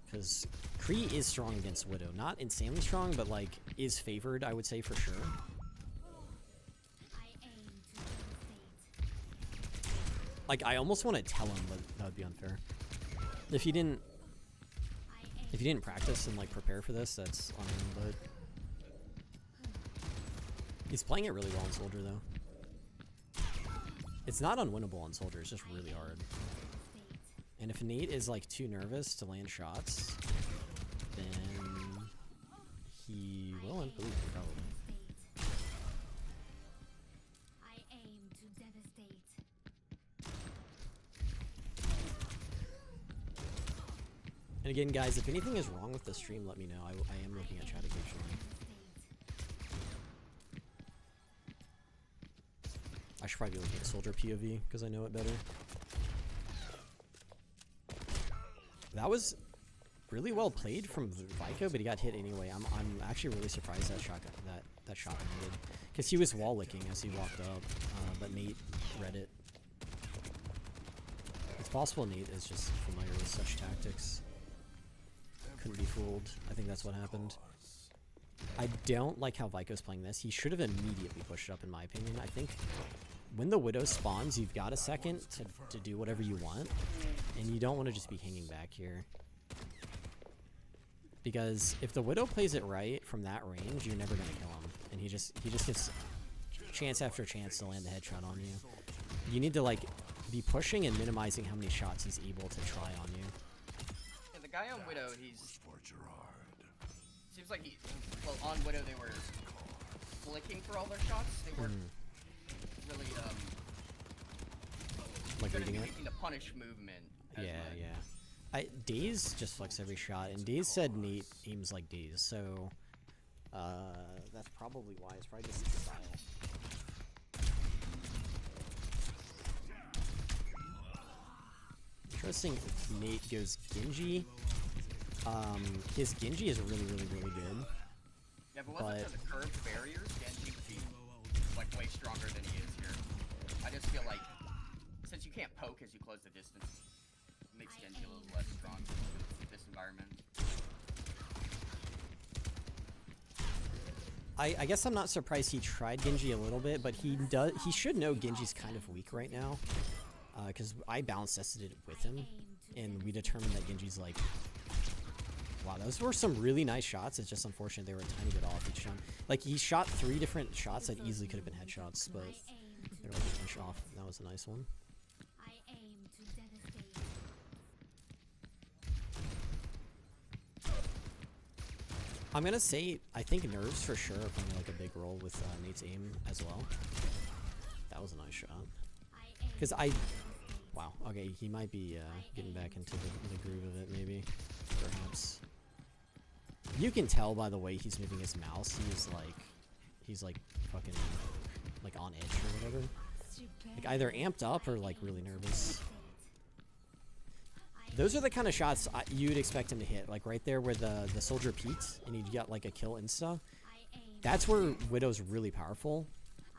Because Kree is strong against Widow. Not insanely strong, but like is favored, I would say for sure. I aim to devastate. Like I almost want to tell him, but that would be unfair. If he didn't practice and like prepare for this, that's on him, but he's playing it really well on Soldier though. It's not unwinnable on Soldier, it's just really hard. And if Nate is like too nervous to land shots, then he will improve probably. I aim to devastate. And again, guys, if anything is wrong with the stream, let me know. I am looking at chat occasionally. I should probably be looking at Soldier POV because I know it better. That was really well played from Vico, but he got hit anyway. I'm actually really surprised that shot landed because he was wall licking as he walked up, but Nate read it. It's possible Nate is just familiar with such tactics. Couldn't be fooled. I think that's what happened. I don't like how Vico's playing this. He should have immediately pushed it up in my opinion. I think when the Widow spawns, you've got a second to do whatever you want. And you don't want to just be hanging back here. Because if the Widow plays it right from that range, you're never going to kill him. And he just gets chance after chance to land the headshot on you. You need to like be pushing and minimizing how many shots he's able to try on you. Yeah, the guy on Widow, seems like well, on Widow they were flicking for all their shots. They weren't really Like good at reading it. making the punish movement. as Yeah, much. yeah. Daze just flicks every shot, and Daze said Nate aims like Daze, so that's probably why. It's probably just his style. Interesting. If Nate goes Genji. His Genji is really good. Yeah, but wasn't for the curved barriers, Genji would be like way stronger than he is here. I just feel like since you can't poke as you close the distance, it makes Genji a little less strong in this environment. I guess I'm not surprised he tried Genji a little bit, but he should know Genji's kind of weak right now. Because I balance tested it with him, and we determined that Genji's like, wow, those were some really nice shots. It's just unfortunate they were a tiny bit off each time. Like, he shot 3 different shots that easily could have been headshots, but they were like an inch off. That was a nice one. I aim to devastate. I'm gonna say, I think nerves for sure are playing like a big role with Nate's aim as well. That was a nice shot. Because wow, okay, he might be getting back into the groove of it, maybe, perhaps. You can tell by the way he's moving his mouse, he's like fucking, like on edge or whatever. Like either amped up or like really nervous. Those are the kind of shots you'd expect him to hit, like right there where the soldier peeked and he got like a kill insta. That's where Widow's really powerful,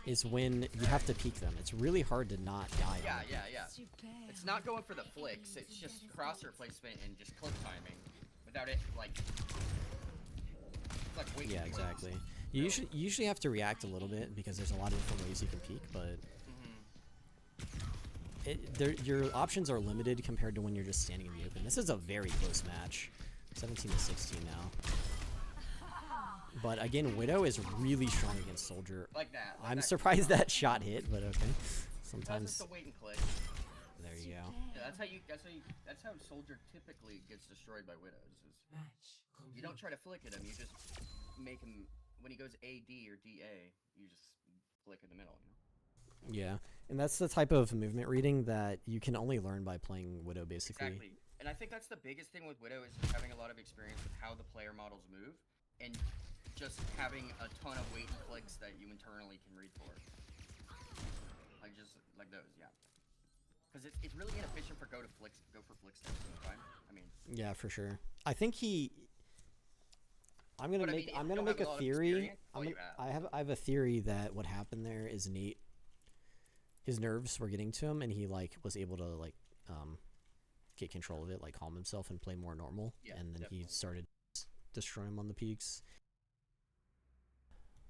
is when you have to peek them. It's really hard to not die. Yeah. It's not going for the flicks, it's just crosshair placement and just click timing. With without it, like... It's like waiting Yeah, clicks. exactly. You usually have to react a little bit because there's a lot of different ways you can peek, but your options are limited compared to when you're just standing in the open. This is a very close match, 17 to 16 now. But again, Widow is really strong against Soldier. Like that. Like I'm that. surprised that shot hit, but okay. That's Sometimes just a wait and click. there you go. Yeah, that's how Soldier typically gets destroyed by Widows. Is Match complete. you don't try to flick at him, you just make him, when he goes AD or DA, you just flick in the middle, you know? Yeah, and that's the type of movement reading that you can only learn by playing Widow, basically. Exactly. And I think that's the biggest thing with Widow is just having a lot of experience with how the player models move, and just having a ton of wait and clicks that you internally can read for. Like those, yeah. Because it's really inefficient for go for flick steps all the time. I mean, Yeah, for sure. I think I'm gonna But I make mean, if I'm you gonna don't make have a a lot of theory. experience, all you have. I have a theory that what happened there is Nate, his nerves were getting to him, and he like was able to like get control of it, like calm himself and play more normal, Yeah, and then he definitely. started destroying him on the peaks.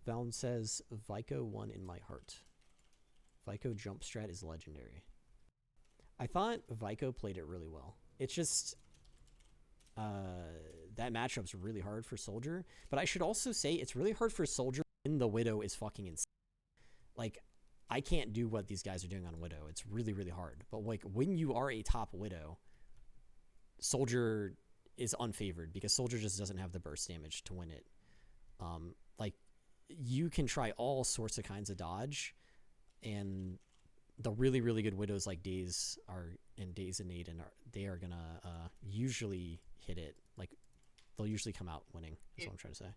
Valen says Vico won in my heart. Vico jump strat is legendary. I thought Vico played it really well. It's just that matchup's really hard for Soldier, but I should also say it's really hard for Soldier when the Widow is fucking insane. Like, I can't do what these guys are doing on Widow. It's really, really hard. But like when you are a top Widow, Soldier is unfavored because Soldier just doesn't have the burst damage to win it. Like, you can try all sorts of kinds of dodge, and the really, really good Widows like Daze and Aiden they are gonna usually hit it. Like, they'll usually come out winning. That's what I'm trying to say.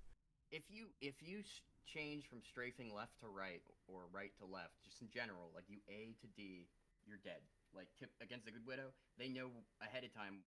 if you change from strafing left to right or right to left, just in general, like you A to D, you're dead. Like against a good Widow, they know ahead of time.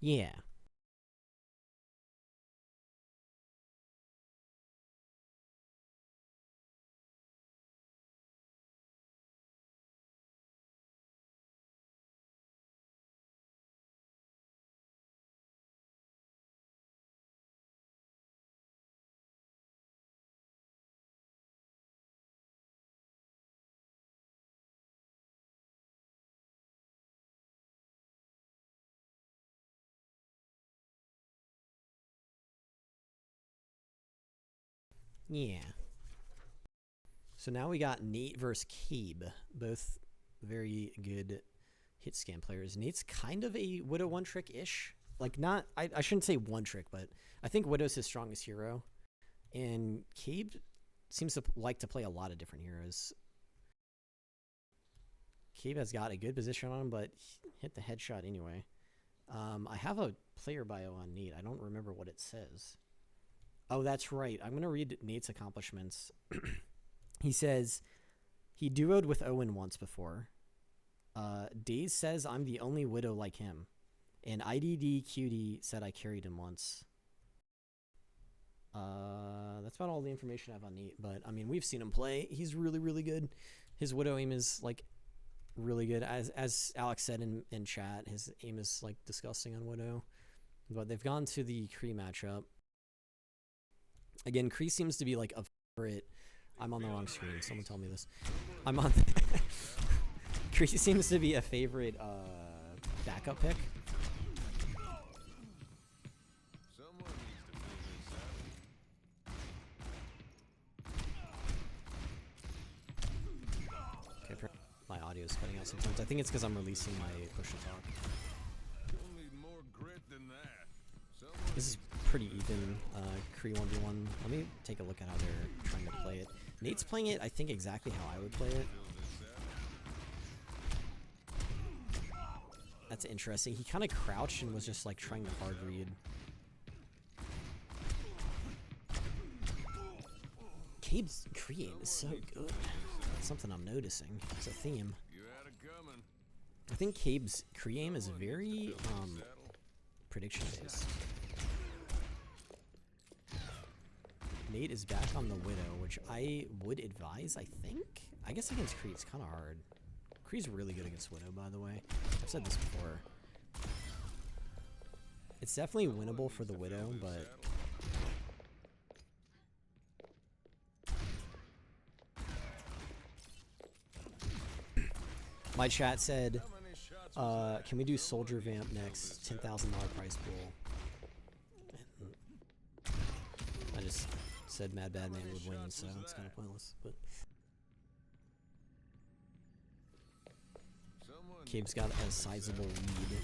Yeah. Yeah. So now we got Nate versus Cabe, both very good hit scan players. Nate's kind of a Widow one trick ish. Like, not, I shouldn't say one trick, but I think Widow's his strongest hero. And Cabe seems to like to play a lot of different heroes. Cabe has got a good position on him, but he hit the headshot anyway. I have a player bio on Nate. I don't remember what it says. Oh, that's right. I'm going to read Nate's accomplishments. He says he duoed with Owen once before. Daze says I'm the only Widow like him. And IDD Cutie said I carried him once. That's about all the information I have on Nate. But, I mean, we've seen him play. He's really, really good. His Widow aim is, like, really good. As Alex said in chat, his aim is, like, disgusting on Widow. But they've gone to the Kree matchup. Again, Kree seems to be like a favorite. I'm on the wrong screen. Someone tell me this. I'm on. Kree seems to be a favorite backup pick. Someone needs to fill this out. Okay, my audio is cutting out sometimes. I think it's because I'm releasing my push to talk. You'll need more grit than that. Someone This is pretty even. Kree 1v1. Let me take a look at how they're trying to play it. Nate's playing it, I think, exactly how I would play it. fill this out. That's interesting. He kind of crouched and was just like trying to hard read. Cabe's create is so good. It's something I'm noticing. It's a theme. You had it coming. I think Cabe's Kree-aim is very prediction based. Nate is back on the Widow, which I would advise, I think. I guess against Kree it's kind of hard. Kree's really good against Widow, by the way. I've said this before. It's definitely winnable for the Widow, but my chat said, can we do Soldier Vamp next? $10,000 prize pool. And I just said Mad Bad Man would win, so it's kind of pointless. But Cabe's got a sizable lead.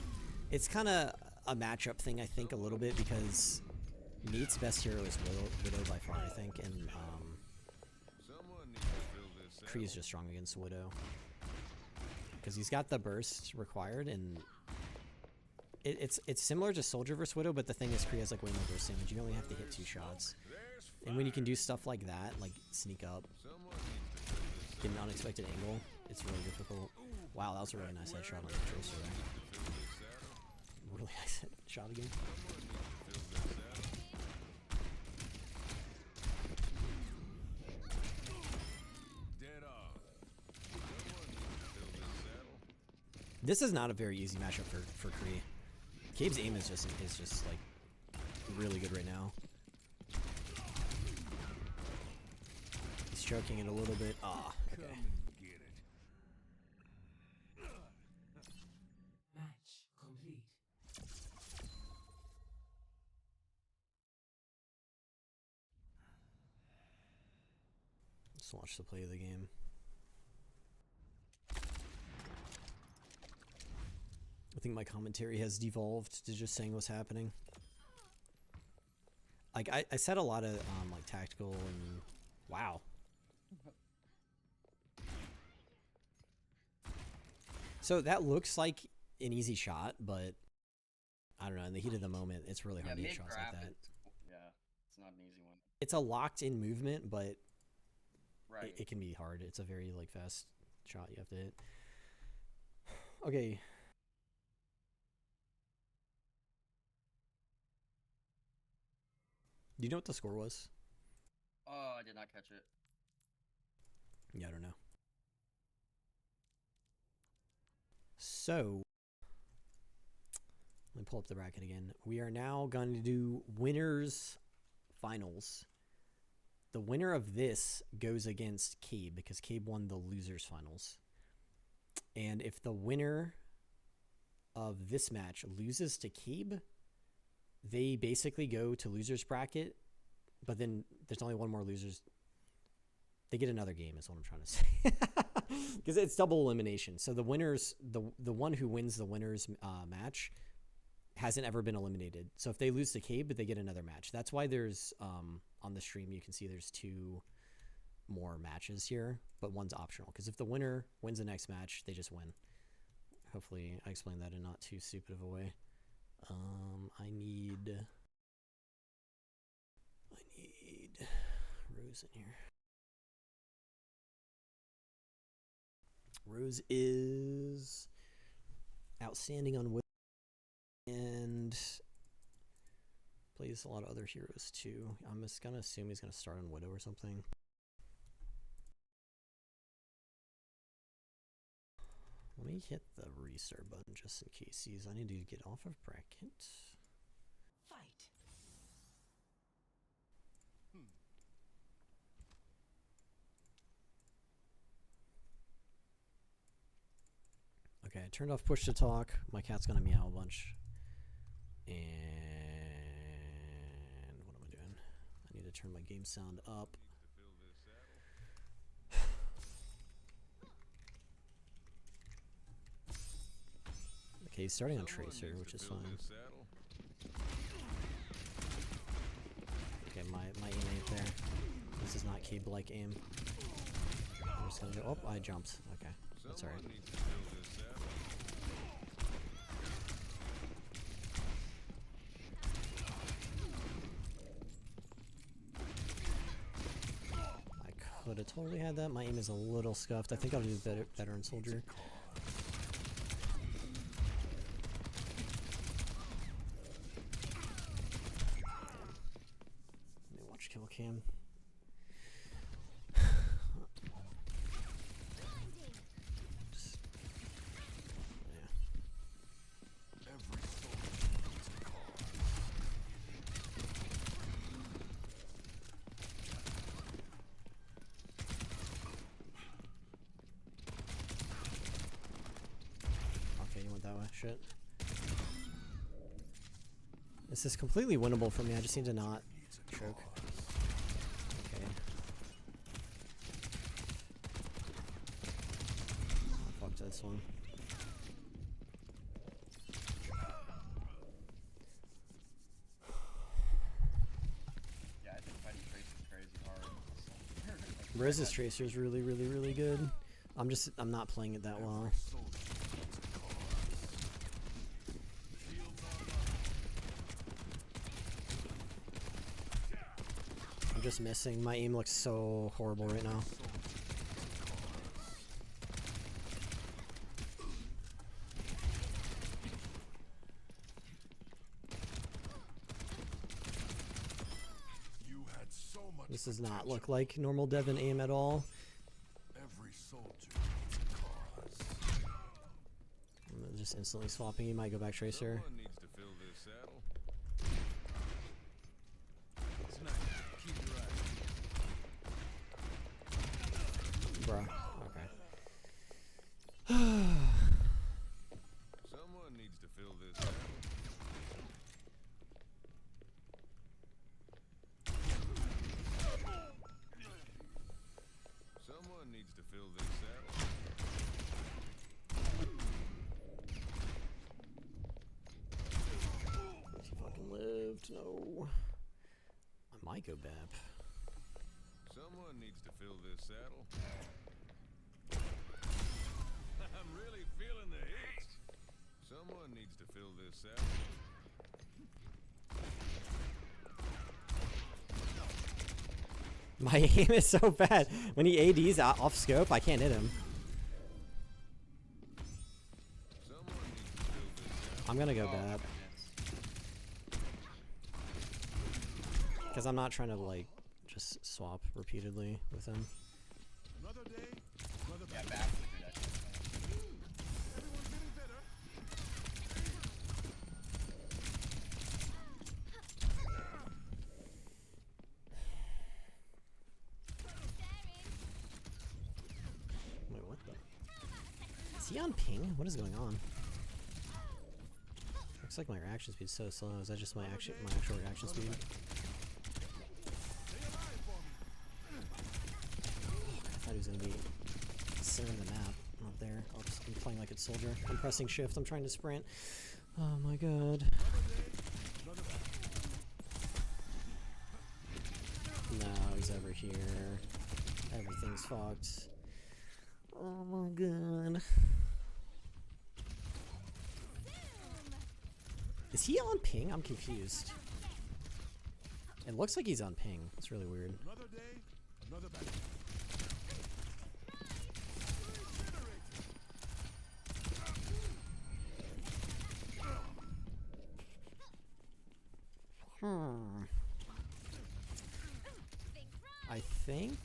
It's kind of a matchup thing, I think, a little bit, because Nate's best hero is Widow by far, I think, and Kree is just strong against Widow. Because he's got the burst required, and it's similar to Soldier vs. Widow, but the thing is Kree has like way more burst damage. You only have to hit 2 shots. And when you can do stuff like that, like sneak up, get an unexpected angle, it's really difficult. Wow, that was a really nice headshot on the Tracer there. Really nice shot again. This is not a very easy matchup for Kree. Cabe's aim is just like really good right now. He's choking it a little bit. Ah, okay. Match complete. Let's watch the play of the game. I think my commentary has devolved to just saying what's happening. Like I said a lot of like tactical and wow. So that looks like an easy shot, but I don't know, in the heat of the moment, it's really hard to hit shots like that. Yeah, it's not an easy one. It's a locked in movement, but Right. it can be hard. It's a very like fast shot you have to hit. Okay. Do you know what the score was? Oh, I did not catch it. Yeah, I don't know. So, let me pull up the bracket again. We are now going to do winners finals. The winner of this goes against Cabe because Cabe won the losers finals. And if the winner of this match loses to Cabe, they basically go to losers bracket, but then there's only one more losers. They get another game is what I'm trying to say. Because it's double elimination. So the winners, the one who wins the winners match hasn't ever been eliminated. So if they lose to Cabe, they get another match. That's why there's, on the stream, you can see there's 2 more matches here, but one's optional. Because if the winner wins the next match, they just win. Hopefully I explained that in not too stupid of a way. I need Rose in here. Rose is outstanding on Widow and plays a lot of other heroes too. I'm just gonna assume he's gonna start on Widow or something. Let me hit the restart button just in case I need to get off of bracket. Fight. Okay, I turned off push to talk. My cat's gonna meow a bunch. And what am I doing? I need to turn my game sound up. Okay, he's starting on Tracer, which is fine. Okay, my aim ain't there. This is not Cabe-like aim. I'm just gonna go. Oh, I jumped. Okay, that's alright. would have totally had that. My aim is a little scuffed. I think I'll do better in soldier. Let me watch kill cam. Just, yeah. Every soldier needs a cause. Okay, you went that way. Shit. This is completely winnable for me. I just need to not choke. Okay. Oh, fuck this one. Yeah, I think fighting Trace is crazy hard. Rez's Tracer is really, really, really good. I'm not playing it that well. Soldier needs a cause. Shields are I'm just missing. My aim looks so horrible right now. You had so much This does not potential. look like normal Devin aim at all. Every soldier needs a cause. I'm just instantly swapping. He might go back Tracer. Someone needs to fill this saddle. Sniper, keep your eyes. Bruh. Okay. Someone needs to fill this saddle. Someone needs to fill this saddle. He fucking lived. No. I might go BAP. Someone needs to fill this saddle. I'm really feeling the heat. Someone needs to fill this saddle. My aim is so bad. When he ADs off scope, I can't hit him. Someone needs to fill this saddle. I'm gonna go Oh, BAP. goodness. Because I'm not trying to, like, just swap repeatedly with him. Another day, another Yeah, battle. back to that shit. Everyone's getting better. Wait, what the? Is he on ping? What is going on? Looks like my reaction speed's so slow. Is that just my actual reaction speed? I thought he was gonna be centering the map. Not there. I'm playing like it's soldier. I'm pressing shift. I'm trying to sprint. Oh my god. No, he's over here. Everything's fucked. Oh my god. Is he on ping? I'm confused. It looks like he's on ping. It's really weird. Another day, another battle. I think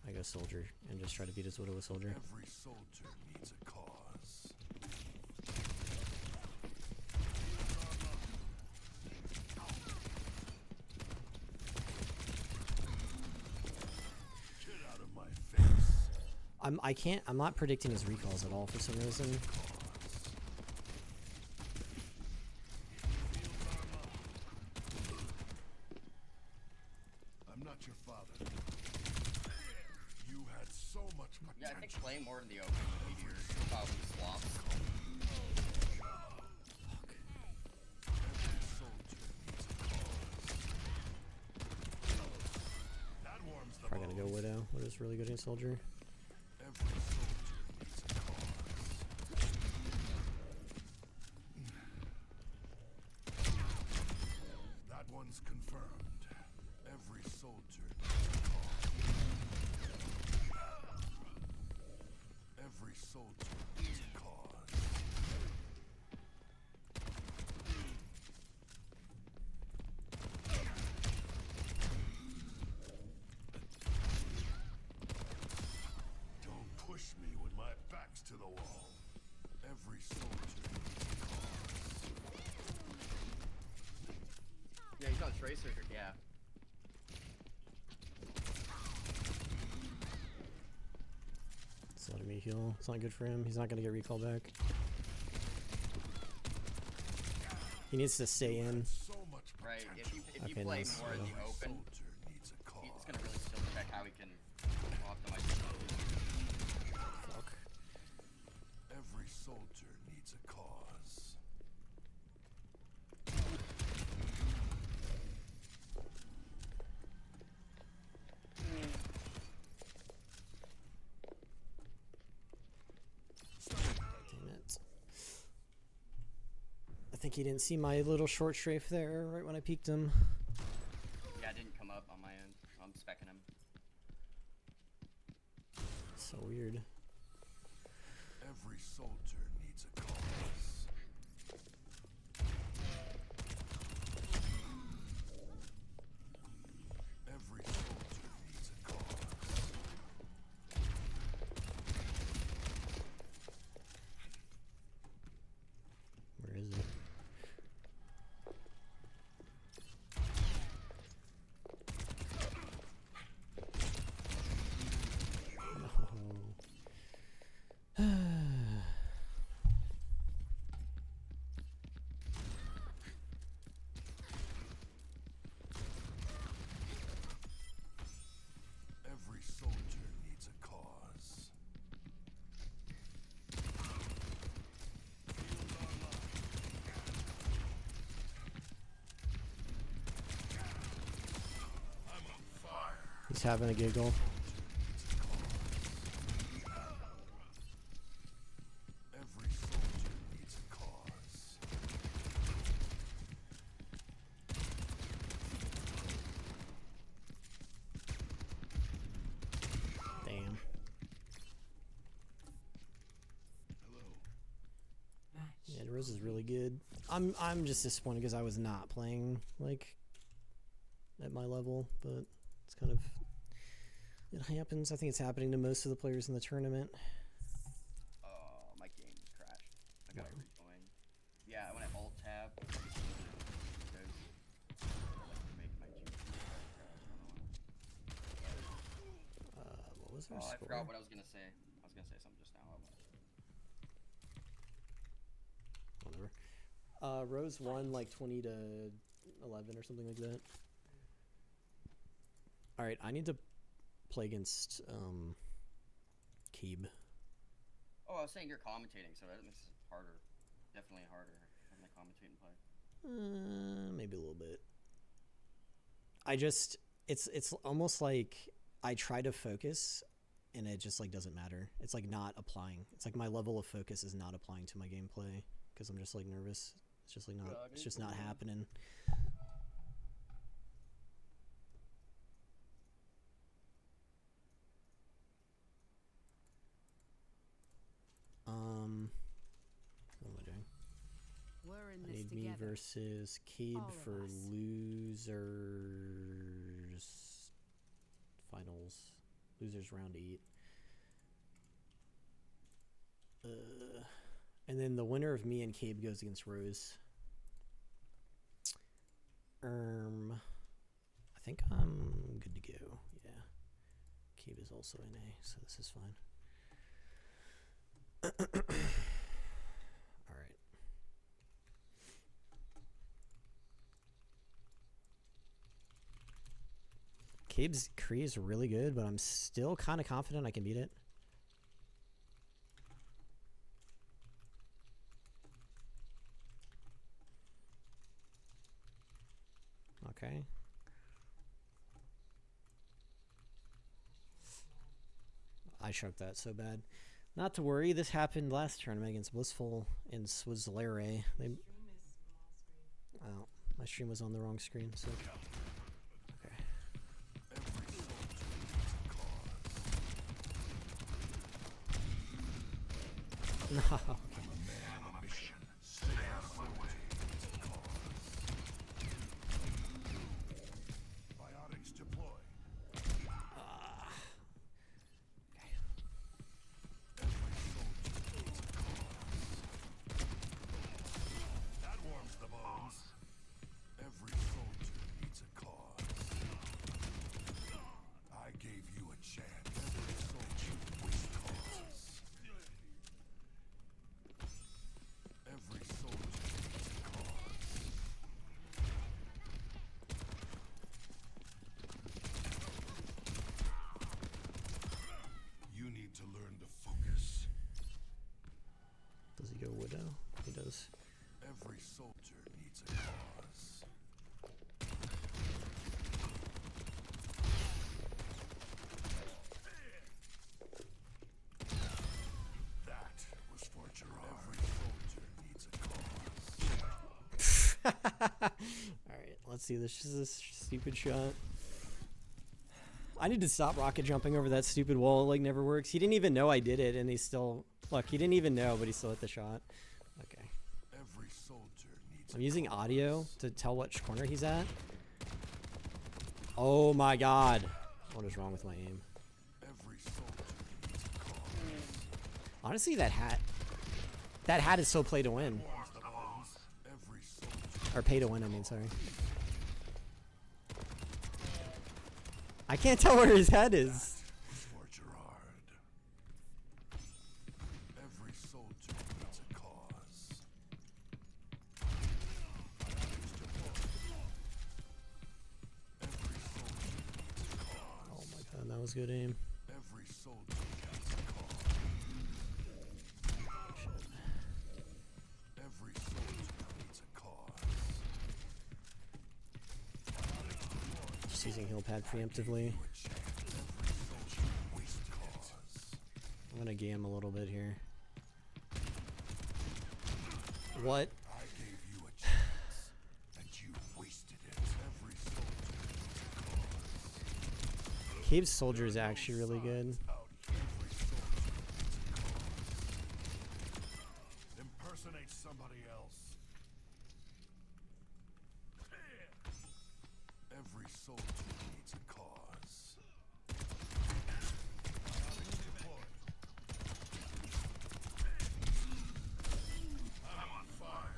I go soldier and just try to beat his widow with soldier. Every soldier needs a cause. Get out of my face. I'm not predicting his recalls at all for some reason. I'm not your father. You had so much Yeah, I think potential. playing more in the open with meteors probably swaps. Every soldier needs a cause. That warms the Probably gonna go bones. widow. Widow's really good against soldier. Every soldier needs a cause. That one's confirmed. Every soldier needs a cause. Tracer, yeah. It's letting me heal. It's not good for him. He's not gonna get recall back. He needs to stay in. So much Right. If you Okay, play nice. more in the Yeah. open, soldier needs a cause. it's gonna really skill check how he can optimize his abilities. Fuck. Every soldier needs a cause. Damn it. I think he didn't see my little short strafe there right when I peeked him. Yeah, it didn't come up on my end. I'm specking him. So weird. Every soldier needs a cause. Every soldier needs a cause. Where is it? No. Every soldier needs a cause. He's having a giggle. Every soldier needs a cause. Damn. Match. Yeah, Rose is really good. I'm just disappointed because I was not playing like at my level, but it's kind of it happens. I think it's happening to most of the players in the tournament. Oh, my game crashed. I gotta Wow. rejoin. Yeah, I went at Alt Tab. Make my What was our Oh, I score? forgot what I was gonna say. I was gonna say something just now. Whatever. Rose won like 20 to 11 or something like that. All right, I need to play against Keeb. Oh, I was saying you're commentating, so that makes it harder. Definitely harder than the commentating play. Maybe a little bit. It's almost like I try to focus and it just like doesn't matter. It's like not applying. It's like my level of focus is not applying to my gameplay because I'm just like nervous. It's just like not. It's just not happening. What am I doing? We're in I this need me together. versus Keeb All of for us. losers finals. Losers round 8. And then the winner of me and Keeb goes against Rose. I think I'm good to go. Yeah. Keeb is also in A, so this is fine. All right. Keeb's Kree is really good, but I'm still kind of confident I can beat it. Okay. I choked that so bad. Not to worry, this happened last tournament against Blissful and Swizzlere. They. Oh, my stream was on the wrong screen, so. Okay. No. Okay. Biotics deployed. That warms the bones. Every soldier needs a Rose. Every soldier needs a cause. That was for Gerard. Every soldier needs a cause. Alright, let's see. This is a stupid shot. I need to stop rocket jumping over that stupid wall. It, like, never works. He didn't even know I did it, and he still... Look, he didn't even know, but he still hit the shot. Okay. Every soldier needs I'm using audio to tell which corner he's at. Oh my god. What is wrong with my aim? every soldier needs a cause. Honestly, that hat... That hat is so play to win. Every soldier Or pay to win, I mean, sorry. I can't tell where his head is. is for Gerard. Every soldier needs a cause. Every soldier needs a cause. Oh my god, that was good aim. Every soldier needs a cause. Every soldier needs a cause. Just using heal pad preemptively. I'm gonna game a little bit here. What? I gave you a chance, and you wasted it. Every soldier needs a cause. Cave's soldier is actually really good. Out every soldier needs a cause. Impersonate somebody else. Every soldier needs a cause.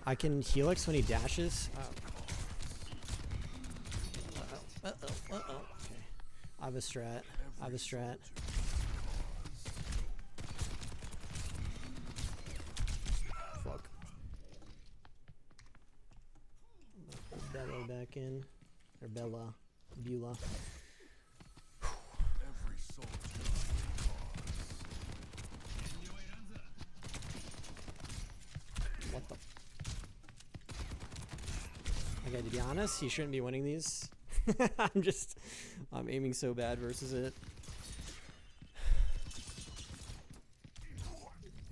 I can helix when he dashes. Uh-oh. Okay. I have a strat. I have a strat. Fuck. Put Bella back in. Or Bella. Beulah. Every soldier needs a cause. What the? Okay, to be honest, he shouldn't be winning these. I'm aiming so bad versus it.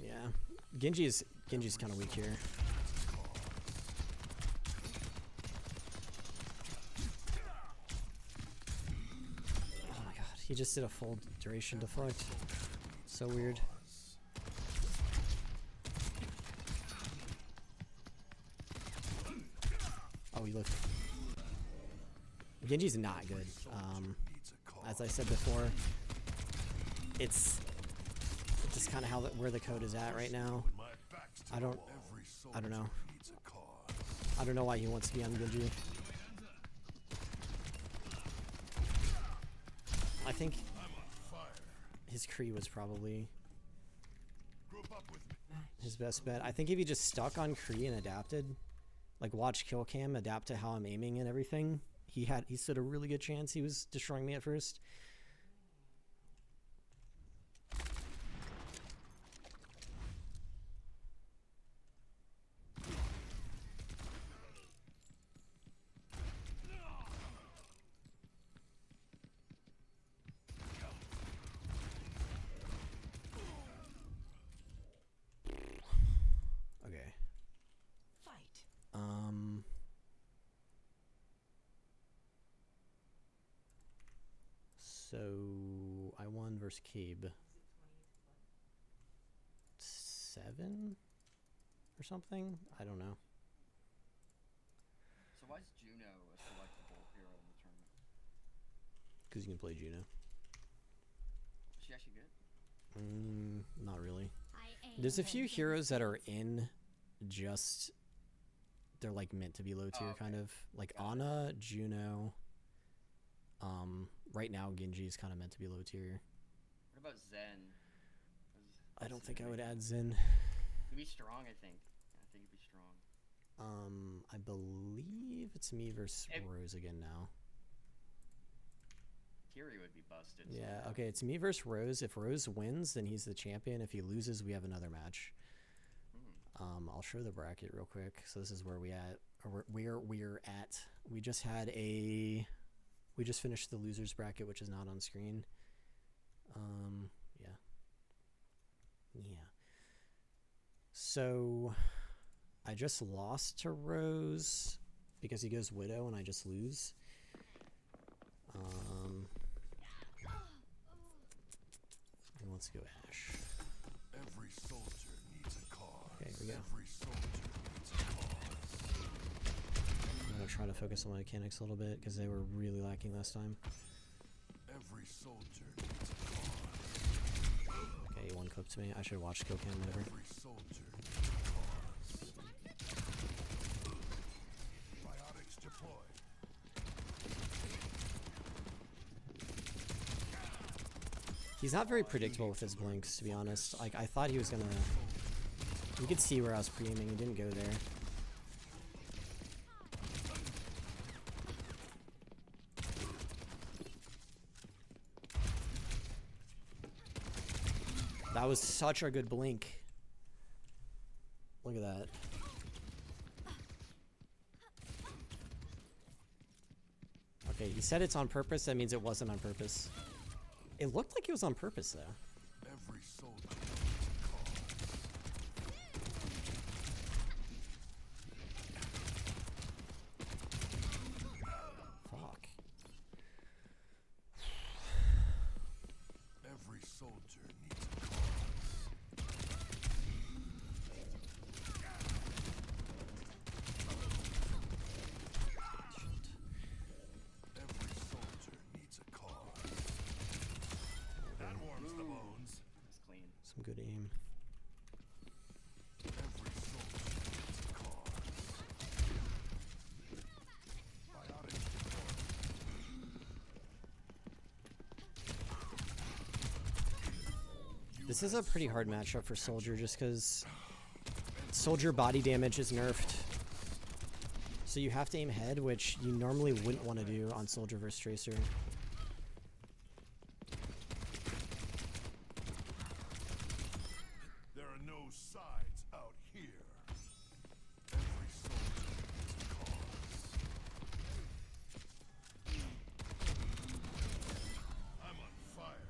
Yeah. Genji's kind of weak here. Oh my god, he just did a full duration deflect. So weird. Oh, he looked. Genji's not good. As I said before, it's just kind of where the code is at right now. I don't know. I don't know why he wants to be on Genji. I think his Kree was probably his best bet. I think if he just stuck on Kree and adapted, like watch kill cam, adapt to how I'm aiming and everything, he stood a really good chance. He was destroying me at first. Okay. Fight. So I won versus Cabe 7 or something. I don't know. So why is Juno a selectable hero in the tournament? Because you can play Juno. Is she actually good? Not really. I aim There's a to few devastate. heroes that are in just they're like meant to be low tier kind of. Like Ana, Juno. Right now Genji is kind of meant to be low tier. What about Zen? I don't think I would add Zen. He'd be strong, I think. I think he'd be strong. I believe it's me versus Rose again now. Kiri would be busted. Yeah, okay, it's me versus Rose. If Rose wins, then he's the champion. If he loses, we have another match. I'll show the bracket real quick. So this is where we at, or where we're at. We just had we just finished the losers bracket, which is not on screen. Yeah. So I just lost to Rose because he goes Widow and I just lose. And let's go Ash. Every soldier needs a cause. Okay, here we go. Every soldier needs a cause. I'm gonna try to focus on my mechanics a little bit because they were really lacking last time. Every soldier needs a cause. Okay, he one clipped me. I should watch kill cam, whatever. Every soldier needs a cause. Biotics deployed. He's not very predictable with his blinks, to be honest. Like, I thought he was gonna... You could see where I was pre-aiming. He didn't go there. That was such a good blink. Look at that. Okay, he said it's on purpose. That means it wasn't on purpose. It looked like it was on purpose, though. Every soldier needs a cause. Fuck. Every soldier needs a cause. Every soldier needs a cause. That warms the bones. It's clean. Some good aim. Every soldier needs a cause. Biotics deployed. This is a pretty hard matchup for Soldier just because Soldier body damage is nerfed. So you have to aim head, which you normally wouldn't want to do on Soldier versus Tracer. There are no sides out here. Every soldier needs a cause. I'm on fire.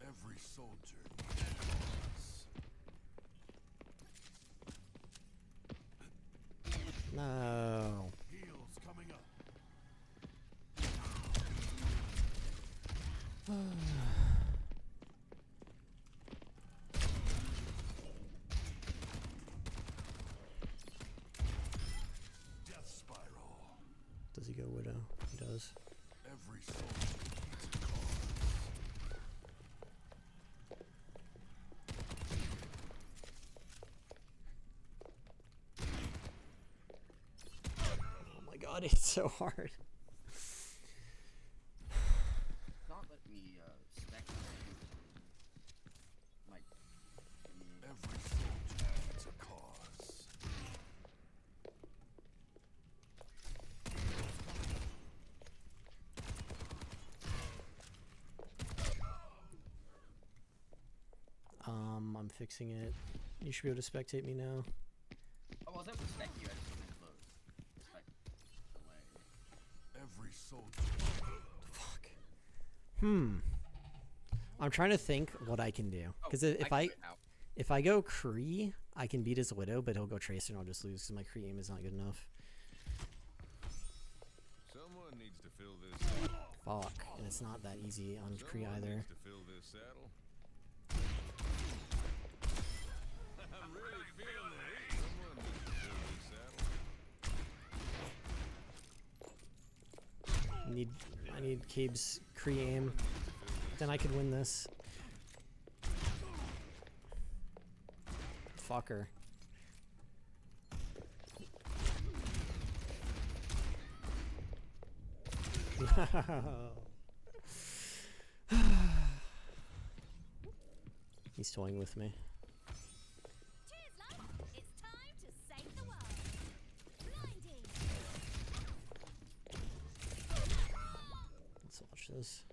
Every soldier needs a cause. No. Heals coming up. Death spiral. Does he go Widow? He does. Every soldier needs a cause. Oh my god, it's so hard. Not let me speculate. Might be Every soldier needs a cause. I'm fixing it. You should be able to spectate me now. Oh, well, that would spec you. I just wanted to spec away. Every soldier. Fuck. I'm trying to think what I can do. Because if can I do it now. if I go Kree, I can beat his Widow, but he'll go Tracer and I'll just lose because my Kree aim is not good enough. Someone needs to fill this. Fuck. And it's not that easy on Kree Someone either. needs to fill this saddle. I'm really feeling the heat. Someone needs to fill this saddle. I need Cabe's Kree aim. Then I could win this. Fucker. He's toying with me. Cheers, love. It's time to save the world. Blinding. Let's watch this.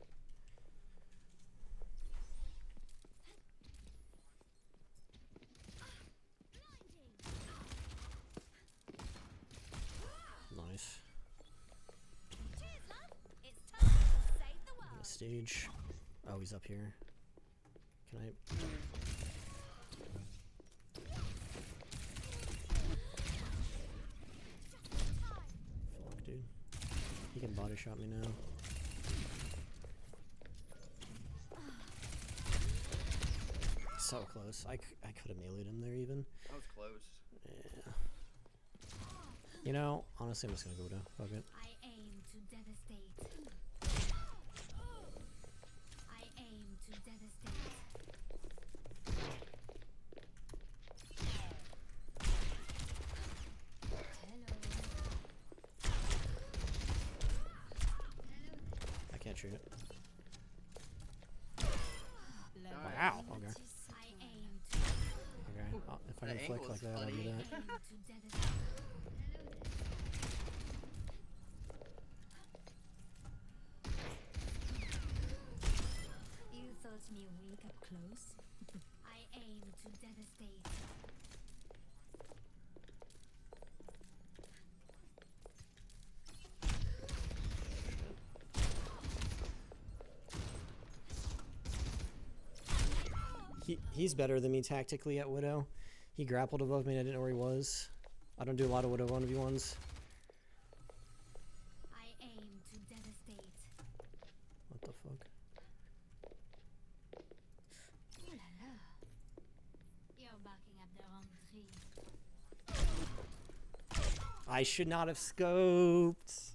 stage. Oh, he's up here. Can I? Fuck, dude. He can body shot me now. So close. I could have meleeed him there even. That was close. Yeah. You know, honestly, I'm just gonna go down. Fuck it. I aim to devastate. I aim to devastate. I can't shoot it. Nice. Wow. Okay. I aim to Okay. If I The can flick angle like is that, I'll funny. do that. aim to devastate. You thought me weak up close? I aim to devastate. He's better than me tactically at Widow. He grappled above me and I didn't know where he was. I don't do a lot of Widow 1v1s. I aim to devastate. What the fuck? Ooh la la. You're barking up the wrong tree. I should not have scoped.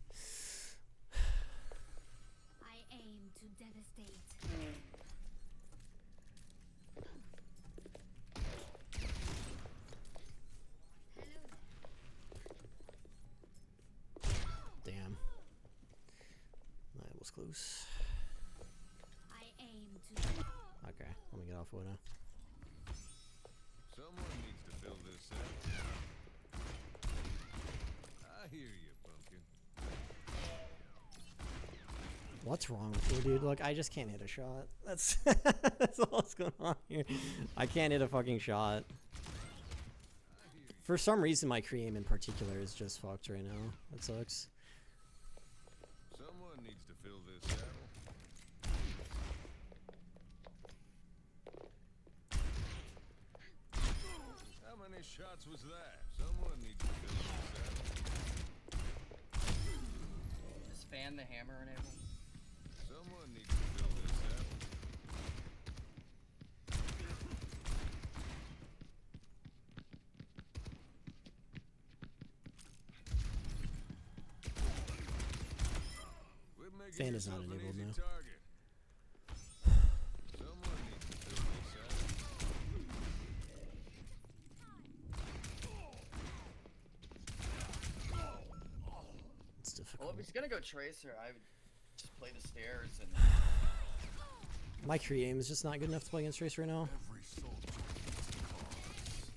I aim to devastate. Damn. That was close. I aim to Okay, let me get off Widow. Someone needs to fill this out. I hear you, pumpkin. What's wrong with you, dude? Look, I just can't hit a shot. That's that's all that's going on here. I can't hit a fucking shot. For some reason, my Cream in particular is just fucked right now. That sucks. Someone needs to fill this out. How many shots was that? Someone needs to fill this out. Is fan the hammer enabled? Someone needs to fill this out. Quit making Fan is not yourself an enabled easy now. target. Someone needs to fill this out. It's Well, difficult. if he's gonna go Tracer, I would just play the stairs and. My Cream is just not good enough to play against Trace right now. Every soldier needs a cause.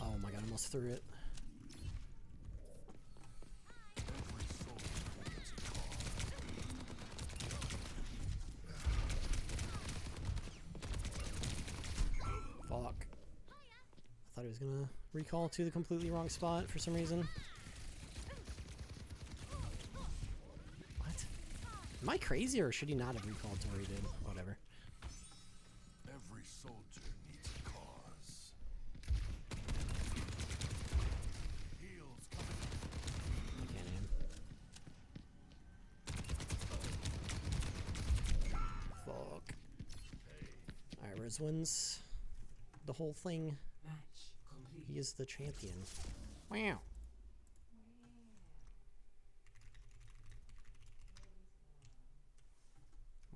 Oh my god, I almost threw it. Every soldier needs a cause. Fuck. I thought he was gonna recall to the completely wrong spot for some reason. What? Am I crazy or should he not have recalled to where he did? Whatever. Every soldier needs a cause. Heals coming. I can't aim. Fuck. Alright, Riz wins the whole thing. Match complete. He is the champion. Wow.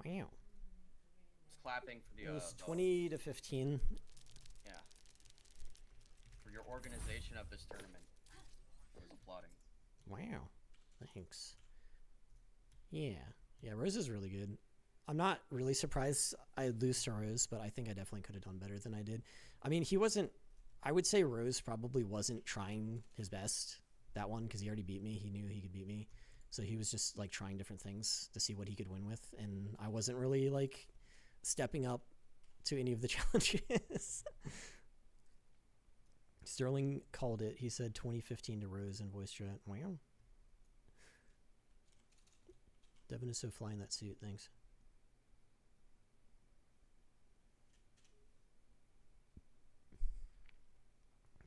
Wow. It's clapping for the. It was the- 20 to 15. Yeah. For your organization of this tournament. I was applauding. Wow. Thanks. Yeah. Yeah, Rose is really good. I'm not really surprised I lose to Rose, but I think I definitely could have done better than I did. I mean, he wasn't... I would say Rose probably wasn't trying his best that one because he already beat me. He knew he could beat me. So he was just like trying different things to see what he could win with. And I wasn't really like stepping up to any of the challenges. Sterling called it. He said 2015 to Rose in voice chat. Wow. Devin is so fly in that suit. Thanks.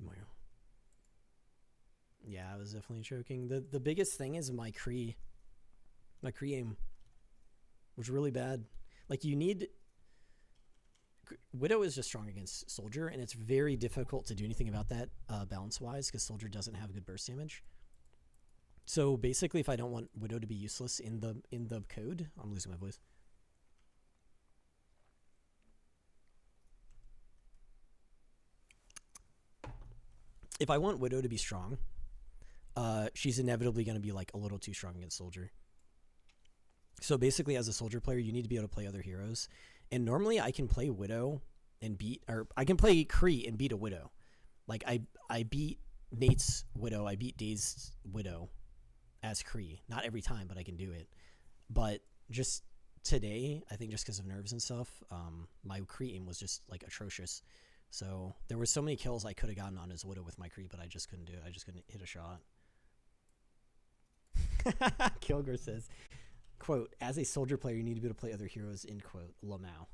Wow. Yeah, I was definitely choking. The biggest thing is my Kree. My Kree aim was really bad. Like, you need... Widow is just strong against Soldier, and it's very difficult to do anything about that balance-wise, because Soldier doesn't have good burst damage. So basically, if I don't want Widow to be useless in the code, I'm losing my voice. If I want Widow to be strong, she's inevitably going to be like a little too strong against Soldier. So basically, as a Soldier player, you need to be able to play other heroes. And normally, I can play Widow and beat, or I can play Kree and beat a Widow. Like I beat Nate's Widow, I beat Dave's Widow as Kree. Not every time, but I can do it. But just today, I think just because of nerves and stuff, my Kree aim was just like atrocious. So there were so many kills I could have gotten on his Widow with my Kree, but I just couldn't do it. I just couldn't hit a shot. Kilgore says, quote, as a Soldier player, you need to be able to play other heroes, end quote, Lamau.